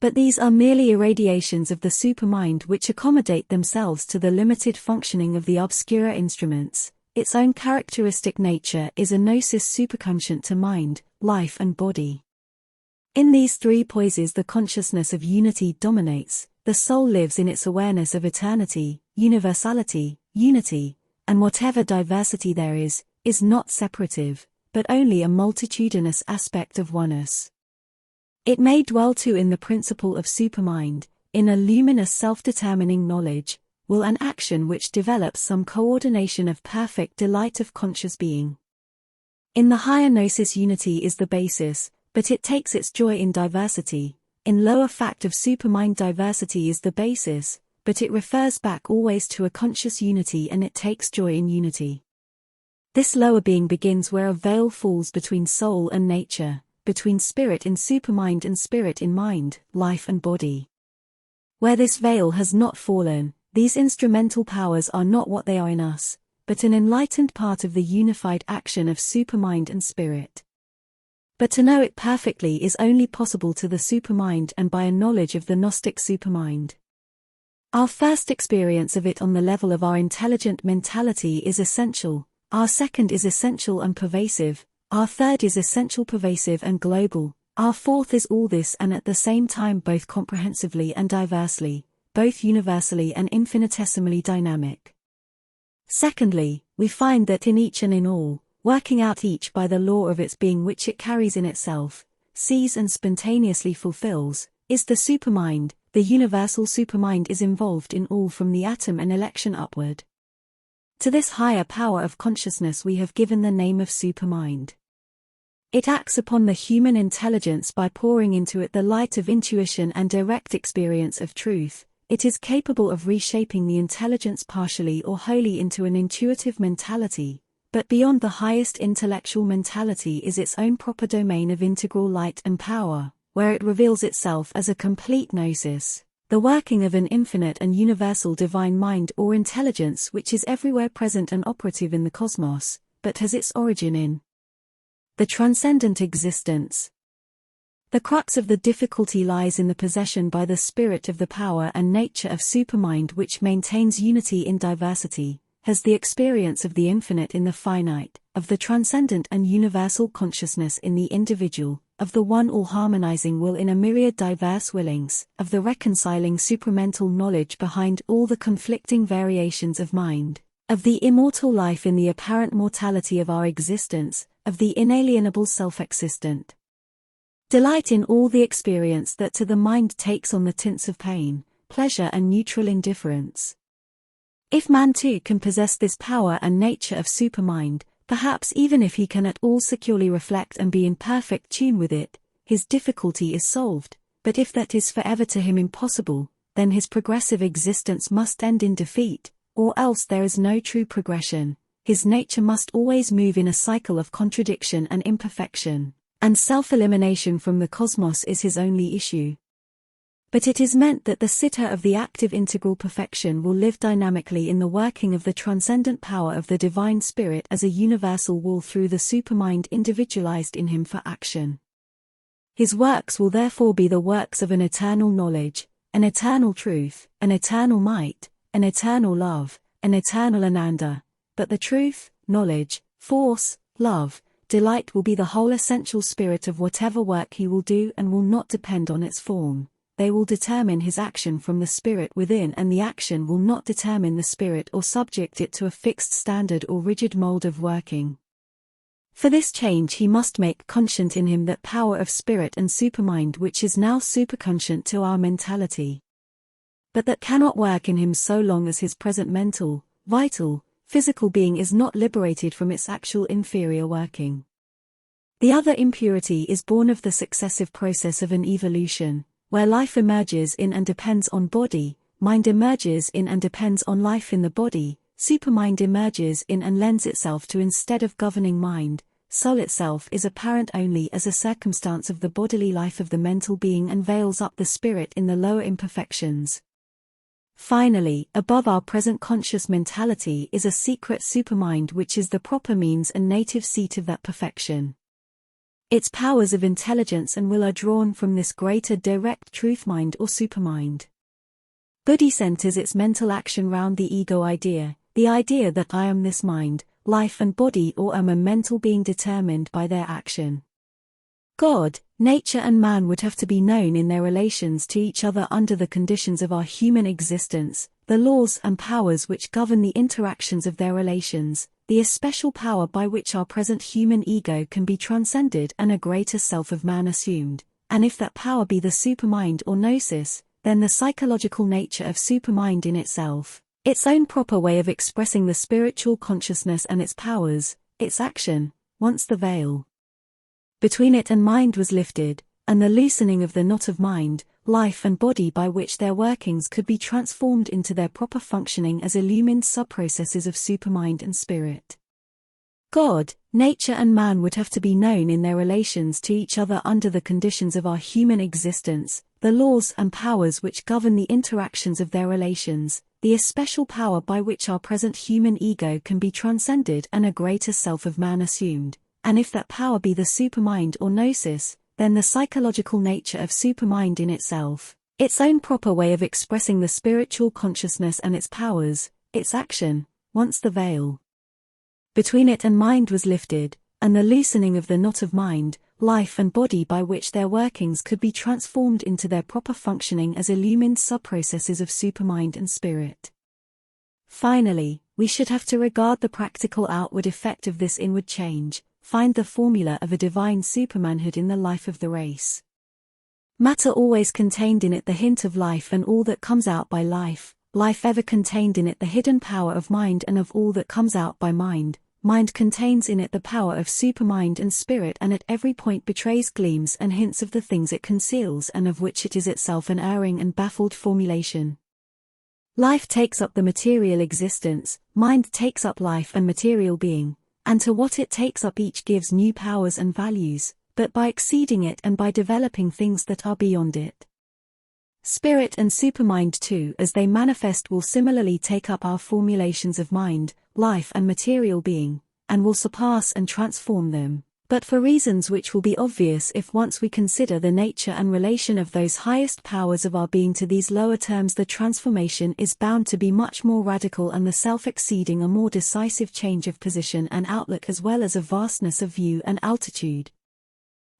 But these are merely irradiations of the supermind which accommodate themselves to the limited functioning of the obscurer instruments. Its own characteristic nature is a gnosis superconscient to mind, life and body. In these 3 poises the consciousness of unity dominates, the soul lives in its awareness of eternity, universality, unity, and whatever diversity there is not separative, but only a multitudinous aspect of oneness. It may dwell too in the principle of supermind, in a luminous self-determining knowledge, will and action which develops some coordination of perfect delight of conscious being. In the higher gnosis unity is the basis, but it takes its joy in diversity. In lower fact of supermind diversity is the basis, but it refers back always to a conscious unity and it takes joy in unity. This lower being begins where a veil falls between soul and nature, between spirit in supermind and spirit in mind, life and body. Where this veil has not fallen, these instrumental powers are not what they are in us, but an enlightened part of the unified action of supermind and spirit. But to know it perfectly is only possible to the supermind and by a knowledge of the Gnostic supermind. Our first experience of it on the level of our intelligent mentality is essential, our second is essential and pervasive, our third is essential, pervasive and global, our fourth is all this and at the same time both comprehensively and diversely, both universally and infinitesimally dynamic. Secondly, we find that in each and in all, working out each by the law of its being which it carries in itself, sees and spontaneously fulfills, is the supermind, the universal supermind is involved in all from the atom and election upward. To this higher power of consciousness we have given the name of supermind. It acts upon the human intelligence by pouring into it the light of intuition and direct experience of truth. It is capable of reshaping the intelligence partially or wholly into an intuitive mentality, but beyond the highest intellectual mentality is its own proper domain of integral light and power, where it reveals itself as a complete gnosis, the working of an infinite and universal divine mind or intelligence which is everywhere present and operative in the cosmos, but has its origin in the transcendent existence. The crux of the difficulty lies in the possession by the spirit of the power and nature of supermind which maintains unity in diversity, has the experience of the infinite in the finite, of the transcendent and universal consciousness in the individual, of the one all-harmonizing will in a myriad diverse willings, of the reconciling supramental knowledge behind all the conflicting variations of mind, of the immortal life in the apparent mortality of our existence, of the inalienable self-existent delight in all the experience that to the mind takes on the tints of pain, pleasure and neutral indifference. If man too can possess this power and nature of supermind, perhaps even if he can at all securely reflect and be in perfect tune with it, his difficulty is solved, but if that is forever to him impossible, then his progressive existence must end in defeat, or else there is no true progression. His nature must always move in a cycle of contradiction and imperfection, and self-elimination from the cosmos is his only issue. But it is meant that the sitter of the active integral perfection will live dynamically in the working of the transcendent power of the divine spirit as a universal will through the supermind individualized in him for action. His works will therefore be the works of an eternal knowledge, an eternal truth, an eternal might, an eternal love, an eternal Ananda, but the truth, knowledge, force, love, delight will be the whole essential spirit of whatever work he will do and will not depend on its form. They will determine his action from the spirit within, and the action will not determine the spirit or subject it to a fixed standard or rigid mold of working. For this change he must make conscient in him that power of spirit and supermind which is now superconscient to our mentality, but that cannot work in him so long as his present mental, vital, physical being is not liberated from its actual inferior working. The other impurity is born of the successive process of an evolution, where life emerges in and depends on body, mind emerges in and depends on life in the body, supermind emerges in and lends itself to instead of governing mind, soul itself is apparent only as a circumstance of the bodily life of the mental being and veils up the spirit in the lower imperfections. Finally, above our present conscious mentality is a secret supermind which is the proper means and native seat of that perfection. Its powers of intelligence and will are drawn from this greater direct truth mind or supermind. Buddhi centers its mental action round the ego idea, the idea that I am this mind, life and body, or am a mental being determined by their action. God, nature and man would have to be known in their relations to each other under the conditions of our human existence, the laws and powers which govern the interactions of their relations, the especial power by which our present human ego can be transcended and a greater self of man assumed, and if that power be the supermind or gnosis, then the psychological nature of supermind in itself, its own proper way of expressing the spiritual consciousness and its powers, its action, once the veil between it and mind was lifted, and the loosening of the knot of mind, life and body by which their workings could be transformed into their proper functioning as illumined sub-processes of supermind and spirit. God, nature and man would have to be known in their relations to each other under the conditions of our human existence, the laws and powers which govern the interactions of their relations, the especial power by which our present human ego can be transcended and a greater self of man assumed. And if that power be the supermind or gnosis, then the psychological nature of supermind in itself, its own proper way of expressing the spiritual consciousness and its powers, its action, once the veil between it and mind was lifted, and the loosening of the knot of mind, life and body by which their workings could be transformed into their proper functioning as illumined sub-processes of supermind and spirit. Finally, we should have to regard the practical outward effect of this inward change, find the formula of a divine supermanhood in the life of the race. Matter always contained in it the hint of life and all that comes out by life, life ever contained in it the hidden power of mind and of all that comes out by mind, mind contains in it the power of supermind and spirit and at every point betrays gleams and hints of the things it conceals and of which it is itself an erring and baffled formulation. Life takes up the material existence, mind takes up life and material being, and to what it takes up each gives new powers and values, but by exceeding it and by developing things that are beyond it. Spirit and supermind too, as they manifest, will similarly take up our formulations of mind, life and material being, and will surpass and transform them, but for reasons which will be obvious if once we consider the nature and relation of those highest powers of our being to these lower terms, the transformation is bound to be much more radical and the self-exceeding a more decisive change of position and outlook as well as a vastness of view and altitude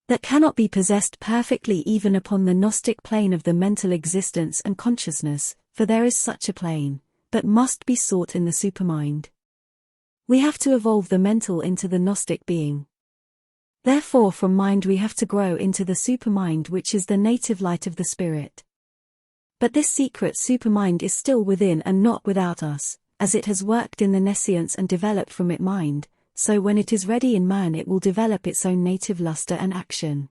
that cannot be possessed perfectly even upon the Gnostic plane of the mental existence and consciousness, for there is such a plane, but must be sought in the supermind. We have to evolve the mental into the Gnostic being. Therefore from mind we have to grow into the supermind, which is the native light of the spirit. But this secret supermind is still within and not without us, as it has worked in the nescience and developed from it mind, so when it is ready in man it will develop its own native luster and action.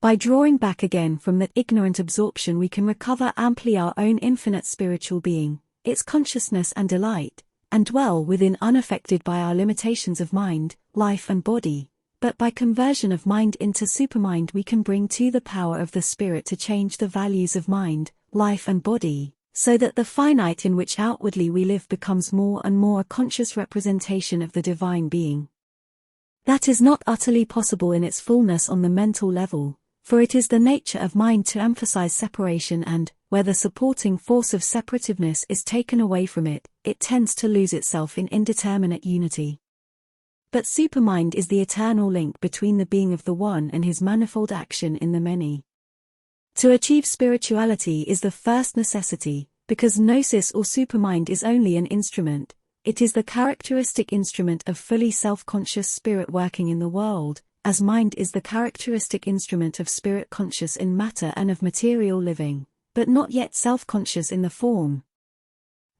By drawing back again from that ignorant absorption we can recover amply our own infinite spiritual being, its consciousness and delight, and dwell within unaffected by our limitations of mind, life and body, but by conversion of mind into supermind we can bring to the power of the spirit to change the values of mind, life and body, so that the finite in which outwardly we live becomes more and more a conscious representation of the divine being. That is not utterly possible in its fullness on the mental level, for it is the nature of mind to emphasize separation and, where the supporting force of separativeness is taken away from it, it tends to lose itself in indeterminate unity. But supermind is the eternal link between the being of the one and his manifold action in the many. To achieve spirituality is the first necessity, because gnosis or supermind is only an instrument, it is the characteristic instrument of fully self-conscious spirit working in the world, as mind is the characteristic instrument of spirit conscious in matter and of material living, but not yet self-conscious in the form.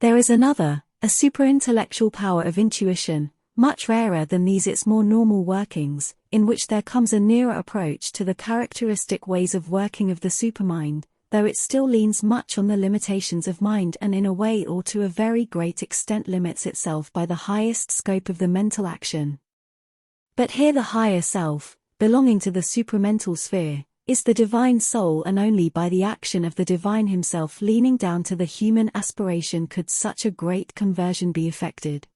There is another, a superintellectual power of intuition, much rarer than these its more normal workings, in which there comes a nearer approach to the characteristic ways of working of the supermind, though it still leans much on the limitations of mind and in a way or to a very great extent limits itself by the highest scope of the mental action. But here the higher self, belonging to the supramental sphere, is the divine soul, and only by the action of the divine himself leaning down to the human aspiration could such a great conversion be effected.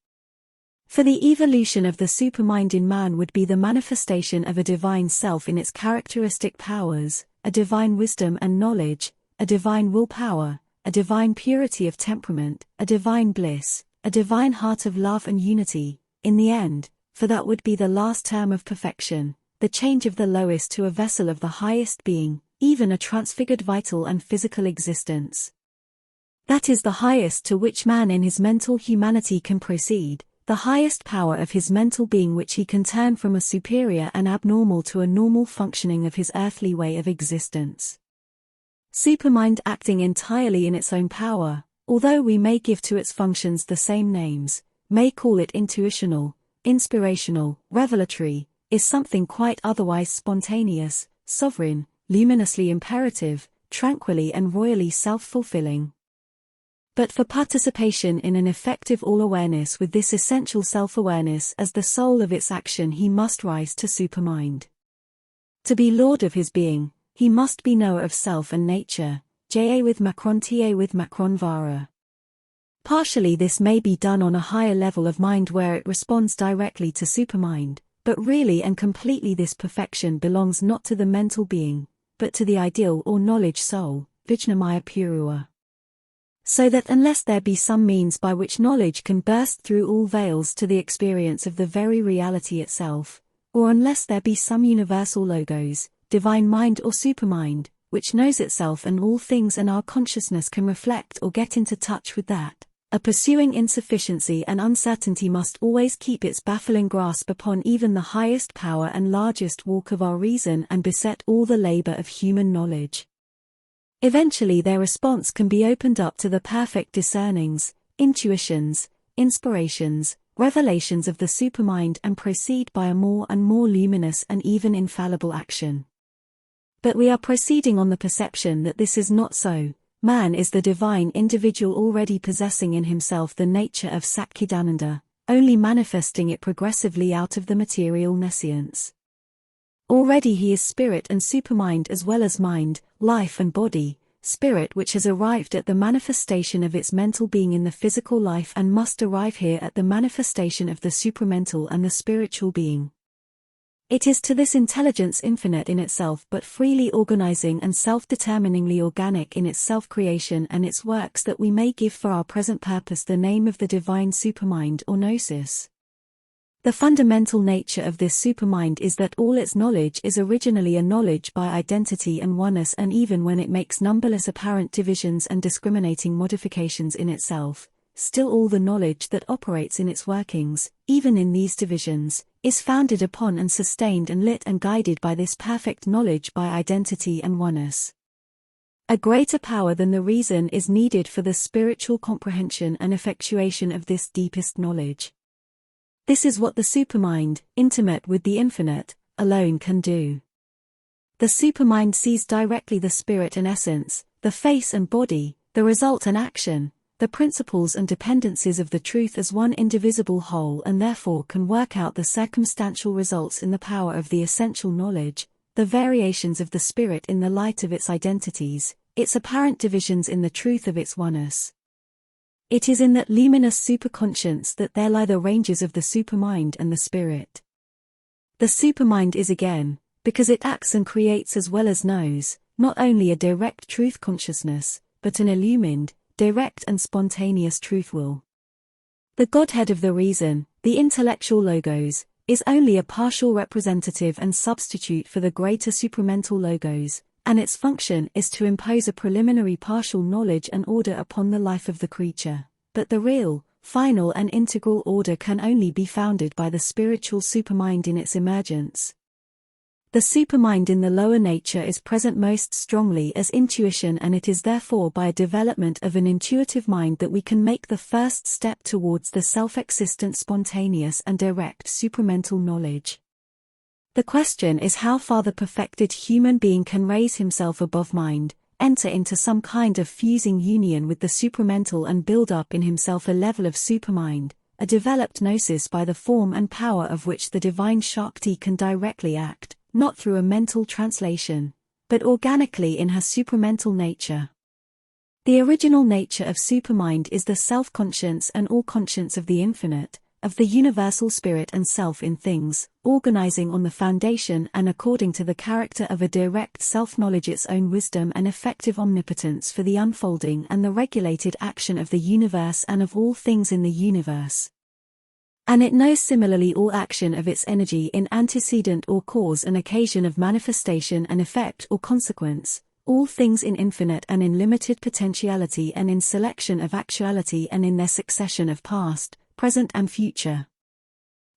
For the evolution of the supermind in man would be the manifestation of a divine self in its characteristic powers, a divine wisdom and knowledge, a divine willpower, a divine purity of temperament, a divine bliss, a divine heart of love and unity, in the end, for that would be the last term of perfection, the change of the lowest to a vessel of the highest being, even a transfigured vital and physical existence. That is the highest to which man in his mental humanity can proceed, the highest power of his mental being which he can turn from a superior and abnormal to a normal functioning of his earthly way of existence. Supermind acting entirely in its own power, although we may give to its functions the same names, may call it intuitional, inspirational, revelatory, is something quite otherwise spontaneous, sovereign, luminously imperative, tranquilly and royally self-fulfilling. But for participation in an effective all-awareness with this essential self-awareness as the soul of its action he must rise to supermind. To be lord of his being, he must be knower of self and nature, ja with macron ta with macron vara. Partially this may be done on a higher level of mind where it responds directly to supermind, but really and completely this perfection belongs not to the mental being, but to the ideal or knowledge soul, Vijnamaya Purua. So that unless there be some means by which knowledge can burst through all veils to the experience of the very reality itself, or unless there be some universal logos, divine mind or supermind, which knows itself and all things and our consciousness can reflect or get into touch with that, A pursuing insufficiency and uncertainty must always keep its baffling grasp upon even the highest power and largest walk of our reason and beset all the labor of human knowledge. Eventually their response can be opened up to the perfect discernings, intuitions, inspirations, revelations of the supermind and proceed by a more and more luminous and even infallible action. But we are proceeding on the perception that this is not so. Man is the divine individual already possessing in himself the nature of Satchidananda, only manifesting it progressively out of the material nescience. Already he is spirit and supermind as well as mind, life and body, spirit which has arrived at the manifestation of its mental being in the physical life and must arrive here at the manifestation of the supramental and the spiritual being. It is to this intelligence infinite in itself but freely organizing and self-determiningly organic in its self-creation and its works that we may give for our present purpose the name of the divine supermind or gnosis. The fundamental nature of this supermind is that all its knowledge is originally a knowledge by identity and oneness, and even when it makes numberless apparent divisions and discriminating modifications in itself, still all the knowledge that operates in its workings, even in these divisions, is founded upon and sustained and lit and guided by this perfect knowledge by identity and oneness. A greater power than the reason is needed for the spiritual comprehension and effectuation of this deepest knowledge. This is what the supermind, intimate with the infinite, alone can do. The supermind sees directly the spirit and essence, the face and body, the result and action, the principles and dependencies of the truth as one indivisible whole, and therefore can work out the circumstantial results in the power of the essential knowledge, the variations of the spirit in the light of its identities, its apparent divisions in the truth of its oneness. It is in that luminous superconscience that there lie the ranges of the supermind and the spirit. The supermind is again, because it acts and creates as well as knows, not only a direct truth consciousness, but an illumined, direct and spontaneous truth will. The Godhead of the reason, the intellectual logos, is only a partial representative and substitute for the greater supramental logos, and its function is to impose a preliminary partial knowledge and order upon the life of the creature, but the real, final and integral order can only be founded by the spiritual supermind in its emergence. The supermind in the lower nature is present most strongly as intuition, and it is therefore by a development of an intuitive mind that we can make the first step towards the self-existent spontaneous and direct supramental knowledge. The question is how far the perfected human being can raise himself above mind, enter into some kind of fusing union with the supramental and build up in himself a level of supermind, a developed gnosis by the form and power of which the divine Shakti can directly act, not through a mental translation, but organically in her supramental nature. The original nature of supermind is the self-conscience and all-conscience of the infinite, of the universal spirit and self in things, organizing on the foundation and according to the character of a direct self-knowledge its own wisdom and effective omnipotence for the unfolding and the regulated action of the universe and of all things in the universe. And it knows similarly all action of its energy in antecedent or cause and occasion of manifestation and effect or consequence, all things in infinite and in limited potentiality and in selection of actuality and in their succession of past, present and future.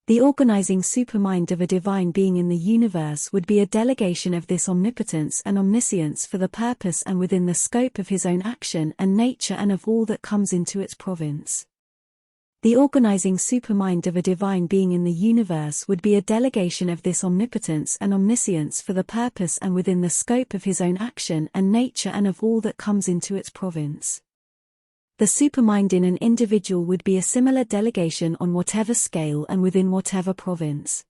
The organizing supermind of a divine being in the universe would be a delegation of this omnipotence and omniscience for the purpose and within the scope of his own action and nature and of all that comes into its province. The organizing supermind of a divine being in the universe would be a delegation of this omnipotence and omniscience for the purpose and within the scope of his own action and nature and of all that comes into its province. The supermind in an individual would be a similar delegation on whatever scale and within whatever province.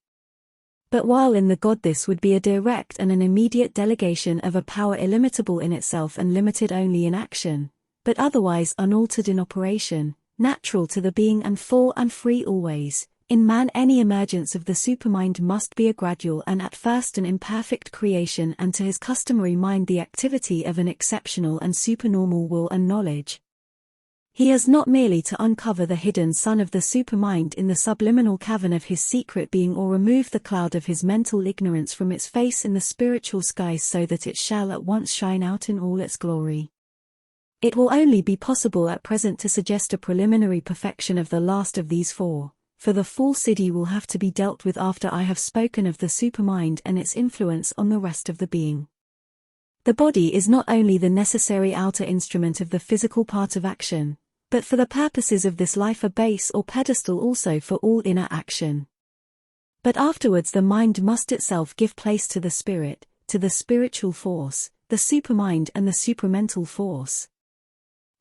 But while in the God this would be a direct and an immediate delegation of a power illimitable in itself and limited only in action, but otherwise unaltered in operation, natural to the being and full and free always, in man any emergence of the supermind must be a gradual and at first an imperfect creation, and to his customary mind the activity of an exceptional and supernormal will and knowledge. He has not merely to uncover the hidden sun of the supermind in the subliminal cavern of his secret being or remove the cloud of his mental ignorance from its face in the spiritual skies so that it shall at once shine out in all its glory. It will only be possible at present to suggest a preliminary perfection of the last of these four, for the full siddhi will have to be dealt with after I have spoken of the supermind and its influence on the rest of the being. The body is not only the necessary outer instrument of the physical part of action, but for the purposes of this life a base or pedestal also for all inner action. But afterwards the mind must itself give place to the spirit, to the spiritual force, the supermind and the supramental force.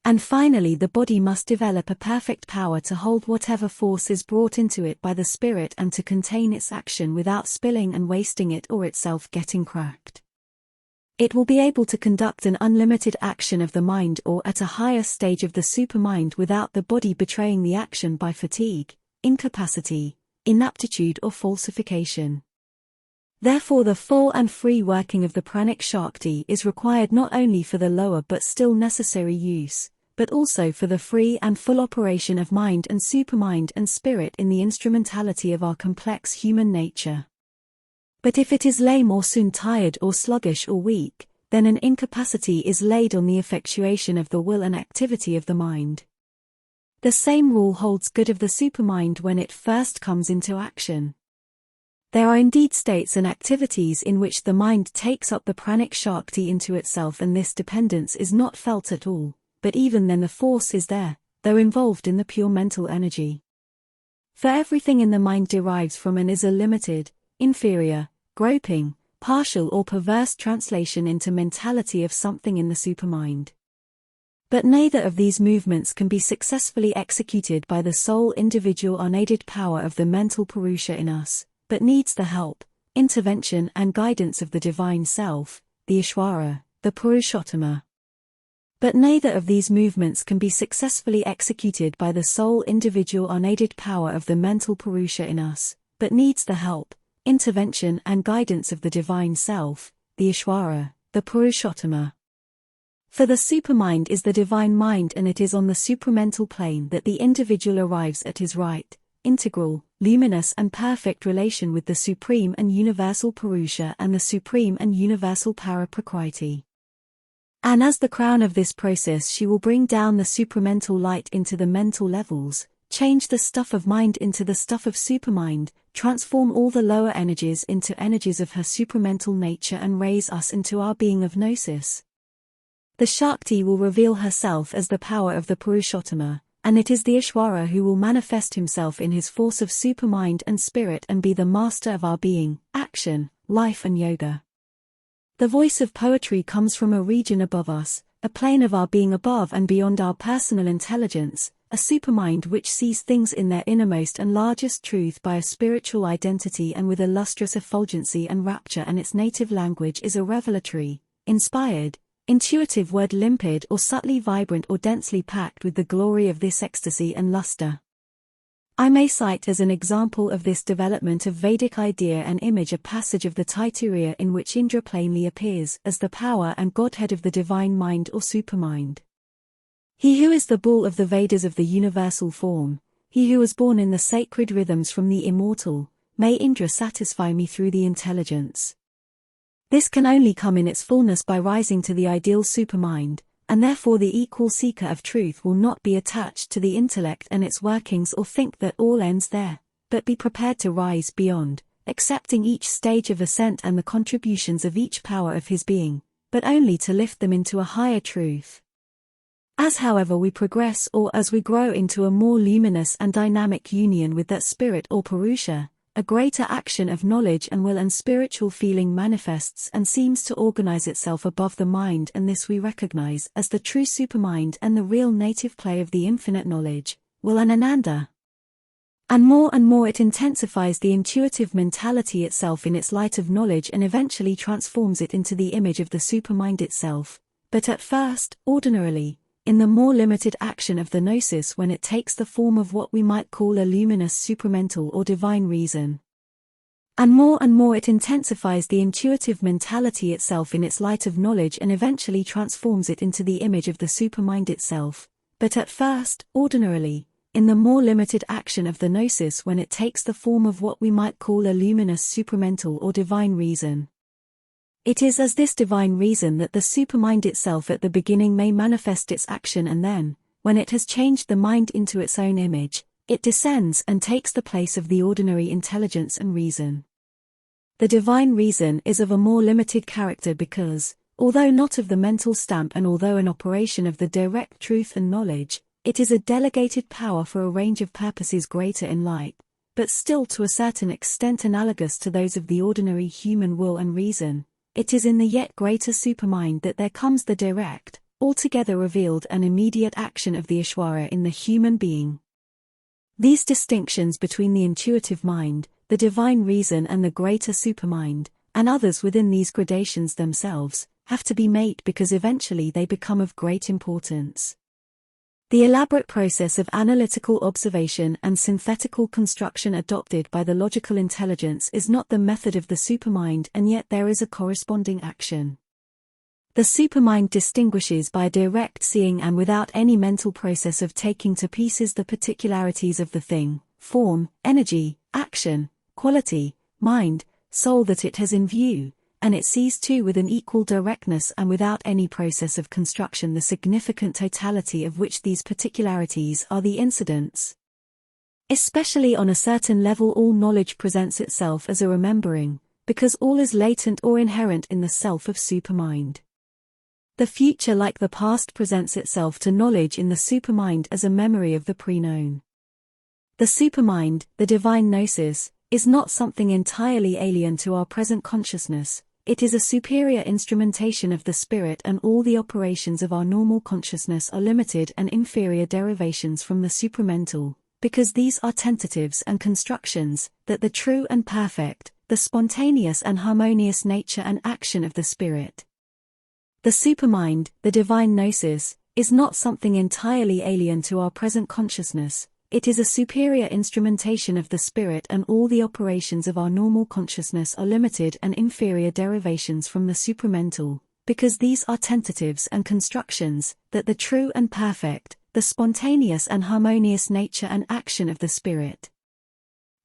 And finally the body must develop a perfect power to hold whatever force is brought into it by the spirit and to contain its action without spilling and wasting it or itself getting cracked. It will be able to conduct an unlimited action of the mind or at a higher stage of the supermind without the body betraying the action by fatigue, incapacity, inaptitude or falsification. Therefore the full and free working of the pranic Shakti is required not only for the lower but still necessary use, but also for the free and full operation of mind and supermind and spirit in the instrumentality of our complex human nature. But if it is lame or soon tired or sluggish or weak, then an incapacity is laid on the effectuation of the will and activity of the mind. The same rule holds good of the supermind when it first comes into action. There are indeed states and activities in which the mind takes up the pranic Shakti into itself and this dependence is not felt at all, but even then the force is there, though involved in the pure mental energy. For everything in the mind derives from and is a limited, inferior, groping, partial or perverse translation into mentality of something in the supermind. But neither of these movements can be successfully executed by the sole individual unaided power of the mental Purusha in us, but needs the help, intervention and guidance of the Divine Self, the Ishvara, the Purushottama. But neither of these movements can be successfully executed by the sole individual unaided power of the mental Purusha in us, but needs the help, intervention and guidance of the Divine Self, the Ishvara, the Purushottama. For the supermind is the divine mind and it is on the supramental plane that the individual arrives at his right, integral, luminous and perfect relation with the supreme and universal Purusha and the supreme and universal Para-Prakriti. And as the crown of this process she will bring down the supramental light into the mental levels, change the stuff of mind into the stuff of supermind, transform all the lower energies into energies of her supramental nature and raise us into our being of gnosis. The Shakti will reveal herself as the power of the Purushottama, and it is the Ishvara who will manifest himself in his force of supermind and spirit and be the master of our being, action, life and yoga. The voice of poetry comes from a region above us, a plane of our being above and beyond our personal intelligence, a supermind which sees things in their innermost and largest truth by a spiritual identity and with a lustrous effulgency and rapture, and its native language is a revelatory, inspired, intuitive word, limpid or subtly vibrant or densely packed with the glory of this ecstasy and luster. I may cite as an example of this development of Vedic idea and image a passage of the Taittiriya in which Indra plainly appears as the power and godhead of the divine mind or supermind. He who is the bull of the Vedas of the universal form, he who was born in the sacred rhythms from the immortal, may Indra satisfy me through the intelligence. This can only come in its fullness by rising to the ideal supermind, and therefore the equal seeker of truth will not be attached to the intellect and its workings or think that all ends there, but be prepared to rise beyond, accepting each stage of ascent and the contributions of each power of his being, but only to lift them into a higher truth. As however we progress or as we grow into a more luminous and dynamic union with that spirit or Purusha, a greater action of knowledge and will and spiritual feeling manifests and seems to organize itself above the mind, and this we recognize as the true supermind and the real native play of the infinite knowledge, will and Ananda. And more it intensifies the intuitive mentality itself in its light of knowledge and eventually transforms it into the image of the supermind itself, but at first, ordinarily, in the more limited action of the gnosis when it takes the form of what we might call a luminous supramental or divine reason. And more it intensifies the intuitive mentality itself in its light of knowledge and eventually transforms it into the image of the supermind itself, but at first, ordinarily, in the more limited action of the gnosis when it takes the form of what we might call a luminous supramental or divine reason. It is as this divine reason that the supermind itself at the beginning may manifest its action, and then, when it has changed the mind into its own image, it descends and takes the place of the ordinary intelligence and reason. The divine reason is of a more limited character because, although not of the mental stamp and although an operation of the direct truth and knowledge, it is a delegated power for a range of purposes greater in light, but still to a certain extent analogous to those of the ordinary human will and reason. It is in the yet greater supermind that there comes the direct, altogether revealed and immediate action of the Ishvara in the human being. These distinctions between the intuitive mind, the divine reason and the greater supermind, and others within these gradations themselves, have to be made because eventually they become of great importance. The elaborate process of analytical observation and synthetical construction adopted by the logical intelligence is not the method of the supermind, and yet there is a corresponding action. The supermind distinguishes by direct seeing and without any mental process of taking to pieces the particularities of the thing, form, energy, action, quality, mind, soul that it has in view, and it sees too with an equal directness and without any process of construction the significant totality of which these particularities are the incidents. Especially on a certain level all knowledge presents itself as a remembering, because all is latent or inherent in the self of supermind. The future like the past presents itself to knowledge in the supermind as a memory of the pre-known. The supermind, the divine gnosis, is not something entirely alien to our present consciousness. It is a superior instrumentation of the spirit, and all the operations of our normal consciousness are limited and inferior derivations from the supramental, because these are tentatives and constructions, that the true and perfect, the spontaneous and harmonious nature and action of the spirit. The supermind, the divine gnosis, is not something entirely alien to our present consciousness. It is a superior instrumentation of the spirit, and all the operations of our normal consciousness are limited and inferior derivations from the supramental, because these are tentatives and constructions, that the true and perfect, the spontaneous and harmonious nature and action of the spirit.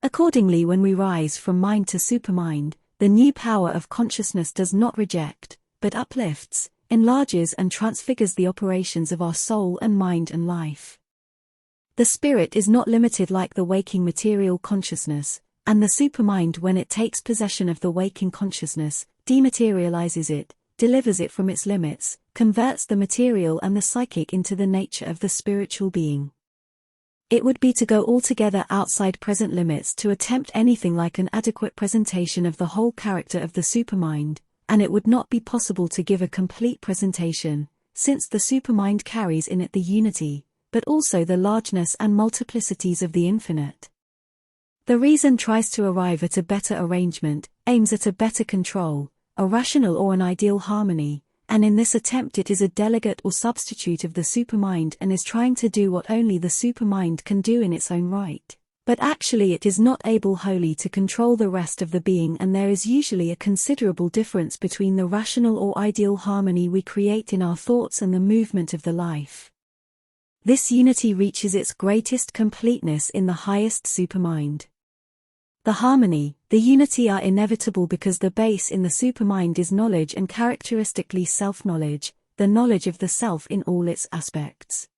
Accordingly, when we rise from mind to supermind, the new power of consciousness does not reject, but uplifts, enlarges and transfigures the operations of our soul and mind and life. The spirit is not limited like the waking material consciousness, and the supermind, when it takes possession of the waking consciousness, dematerializes it, delivers it from its limits, converts the material and the psychic into the nature of the spiritual being. It would be to go altogether outside present limits to attempt anything like an adequate presentation of the whole character of the supermind, and it would not be possible to give a complete presentation, since the supermind carries in it the unity, but also the largeness and multiplicities of the infinite. The reason tries to arrive at a better arrangement, aims at a better control, a rational or an ideal harmony, and in this attempt it is a delegate or substitute of the supermind and is trying to do what only the supermind can do in its own right. But actually it is not able wholly to control the rest of the being, and there is usually a considerable difference between the rational or ideal harmony we create in our thoughts and the movement of the life. This unity reaches its greatest completeness in the highest supermind. The harmony, the unity are inevitable because the base in the supermind is knowledge, and characteristically self-knowledge, the knowledge of the self in all its aspects.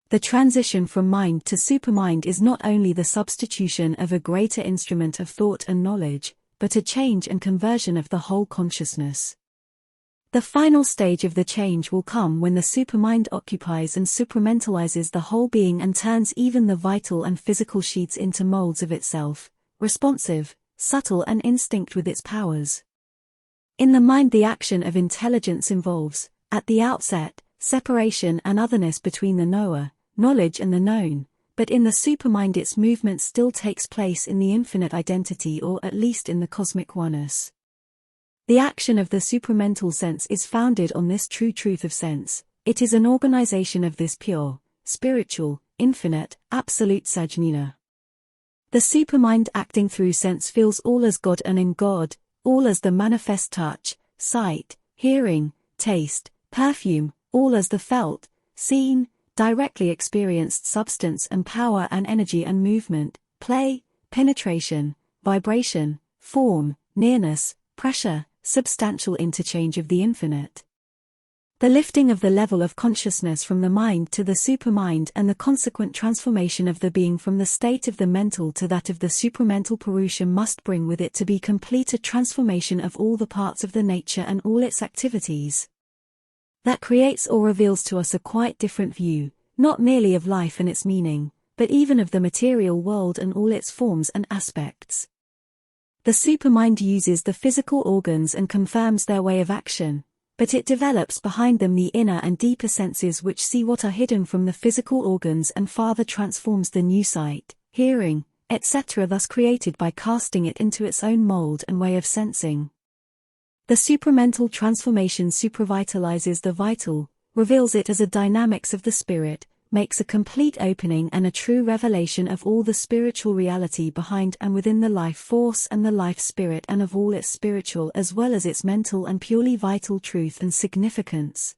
The transition from mind to supermind is not only the substitution of a greater instrument of thought and knowledge, but a change and conversion of the whole consciousness. The final stage of the change will come when the supermind occupies and supramentalizes the whole being and turns even the vital and physical sheets into molds of itself, responsive, subtle and instinct with its powers. In the mind the action of intelligence involves, at the outset, separation and otherness between the knower, knowledge and the known, but in the supermind its movement still takes place in the infinite identity, or at least in the cosmic oneness. The action of the supramental sense is founded on this true truth of sense. It is an organization of this pure, spiritual, infinite, absolute sajnana. The supermind acting through sense feels all as God and in God, all as the manifest touch, sight, hearing, taste, perfume, all as the felt, seen, directly experienced substance and power and energy and movement, play, penetration, vibration, form, nearness, pressure, substantial interchange of the infinite. The lifting of the level of consciousness from the mind to the supermind and the consequent transformation of the being from the state of the mental to that of the supramental Purusha must bring with it to be complete a transformation of all the parts of the nature and all its activities. That creates or reveals to us a quite different view, not merely of life and its meaning, but even of the material world and all its forms and aspects. The supermind uses the physical organs and confirms their way of action, but it develops behind them the inner and deeper senses which see what are hidden from the physical organs and farther transforms the new sight, hearing, etc. thus created by casting it into its own mold and way of sensing. The supramental transformation supravitalizes the vital, reveals it as a dynamics of the spirit, makes a complete opening and a true revelation of all the spiritual reality behind and within the life force and the life spirit and of all its spiritual as well as its mental and purely vital truth and significance.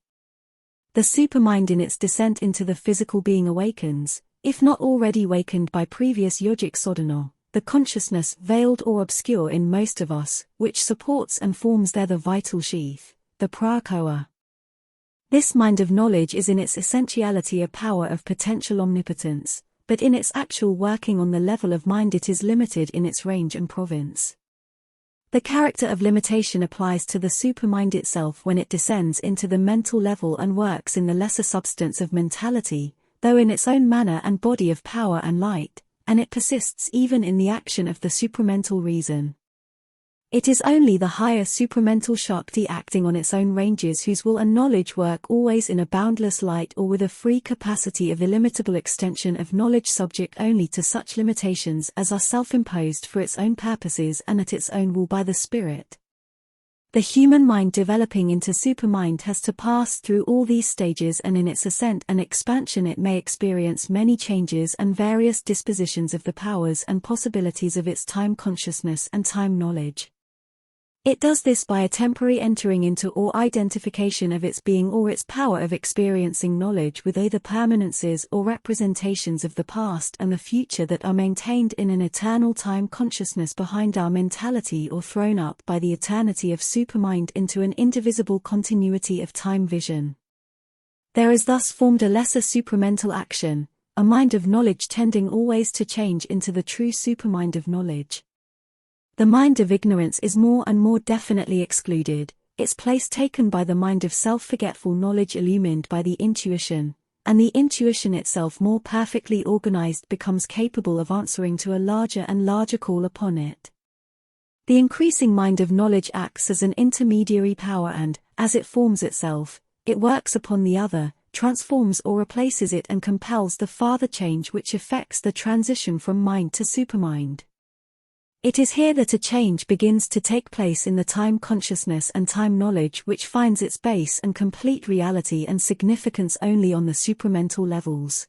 The supermind in its descent into the physical being awakens, if not already wakened by previous yogic sadhana, the consciousness veiled or obscure in most of us, which supports and forms there the vital sheath, the prakoa. This mind of knowledge is in its essentiality a power of potential omnipotence, but in its actual working on the level of mind it is limited in its range and province. The character of limitation applies to the supermind itself when it descends into the mental level and works in the lesser substance of mentality, though in its own manner and body of power and light, and it persists even in the action of the supramental reason. It is only the higher supramental Shakti acting on its own ranges whose will and knowledge work always in a boundless light or with a free capacity of illimitable extension of knowledge subject only to such limitations as are self-imposed for its own purposes and at its own will by the spirit. The human mind developing into supermind has to pass through all these stages and in its ascent and expansion it may experience many changes and various dispositions of the powers and possibilities of its time consciousness and time knowledge. It does this by a temporary entering into or identification of its being or its power of experiencing knowledge with either permanences or representations of the past and the future that are maintained in an eternal time consciousness behind our mentality or thrown up by the eternity of supermind into an indivisible continuity of time vision. There is thus formed a lesser supramental action, a mind of knowledge tending always to change into the true supermind of knowledge. The mind of ignorance is more and more definitely excluded, its place taken by the mind of self-forgetful knowledge illumined by the intuition, and the intuition itself more perfectly organized becomes capable of answering to a larger and larger call upon it. The increasing mind of knowledge acts as an intermediary power and, as it forms itself, it works upon the other, transforms or replaces it and compels the farther change which effects the transition from mind to supermind. It is here that a change begins to take place in the time consciousness and time knowledge which finds its base and complete reality and significance only on the supramental levels.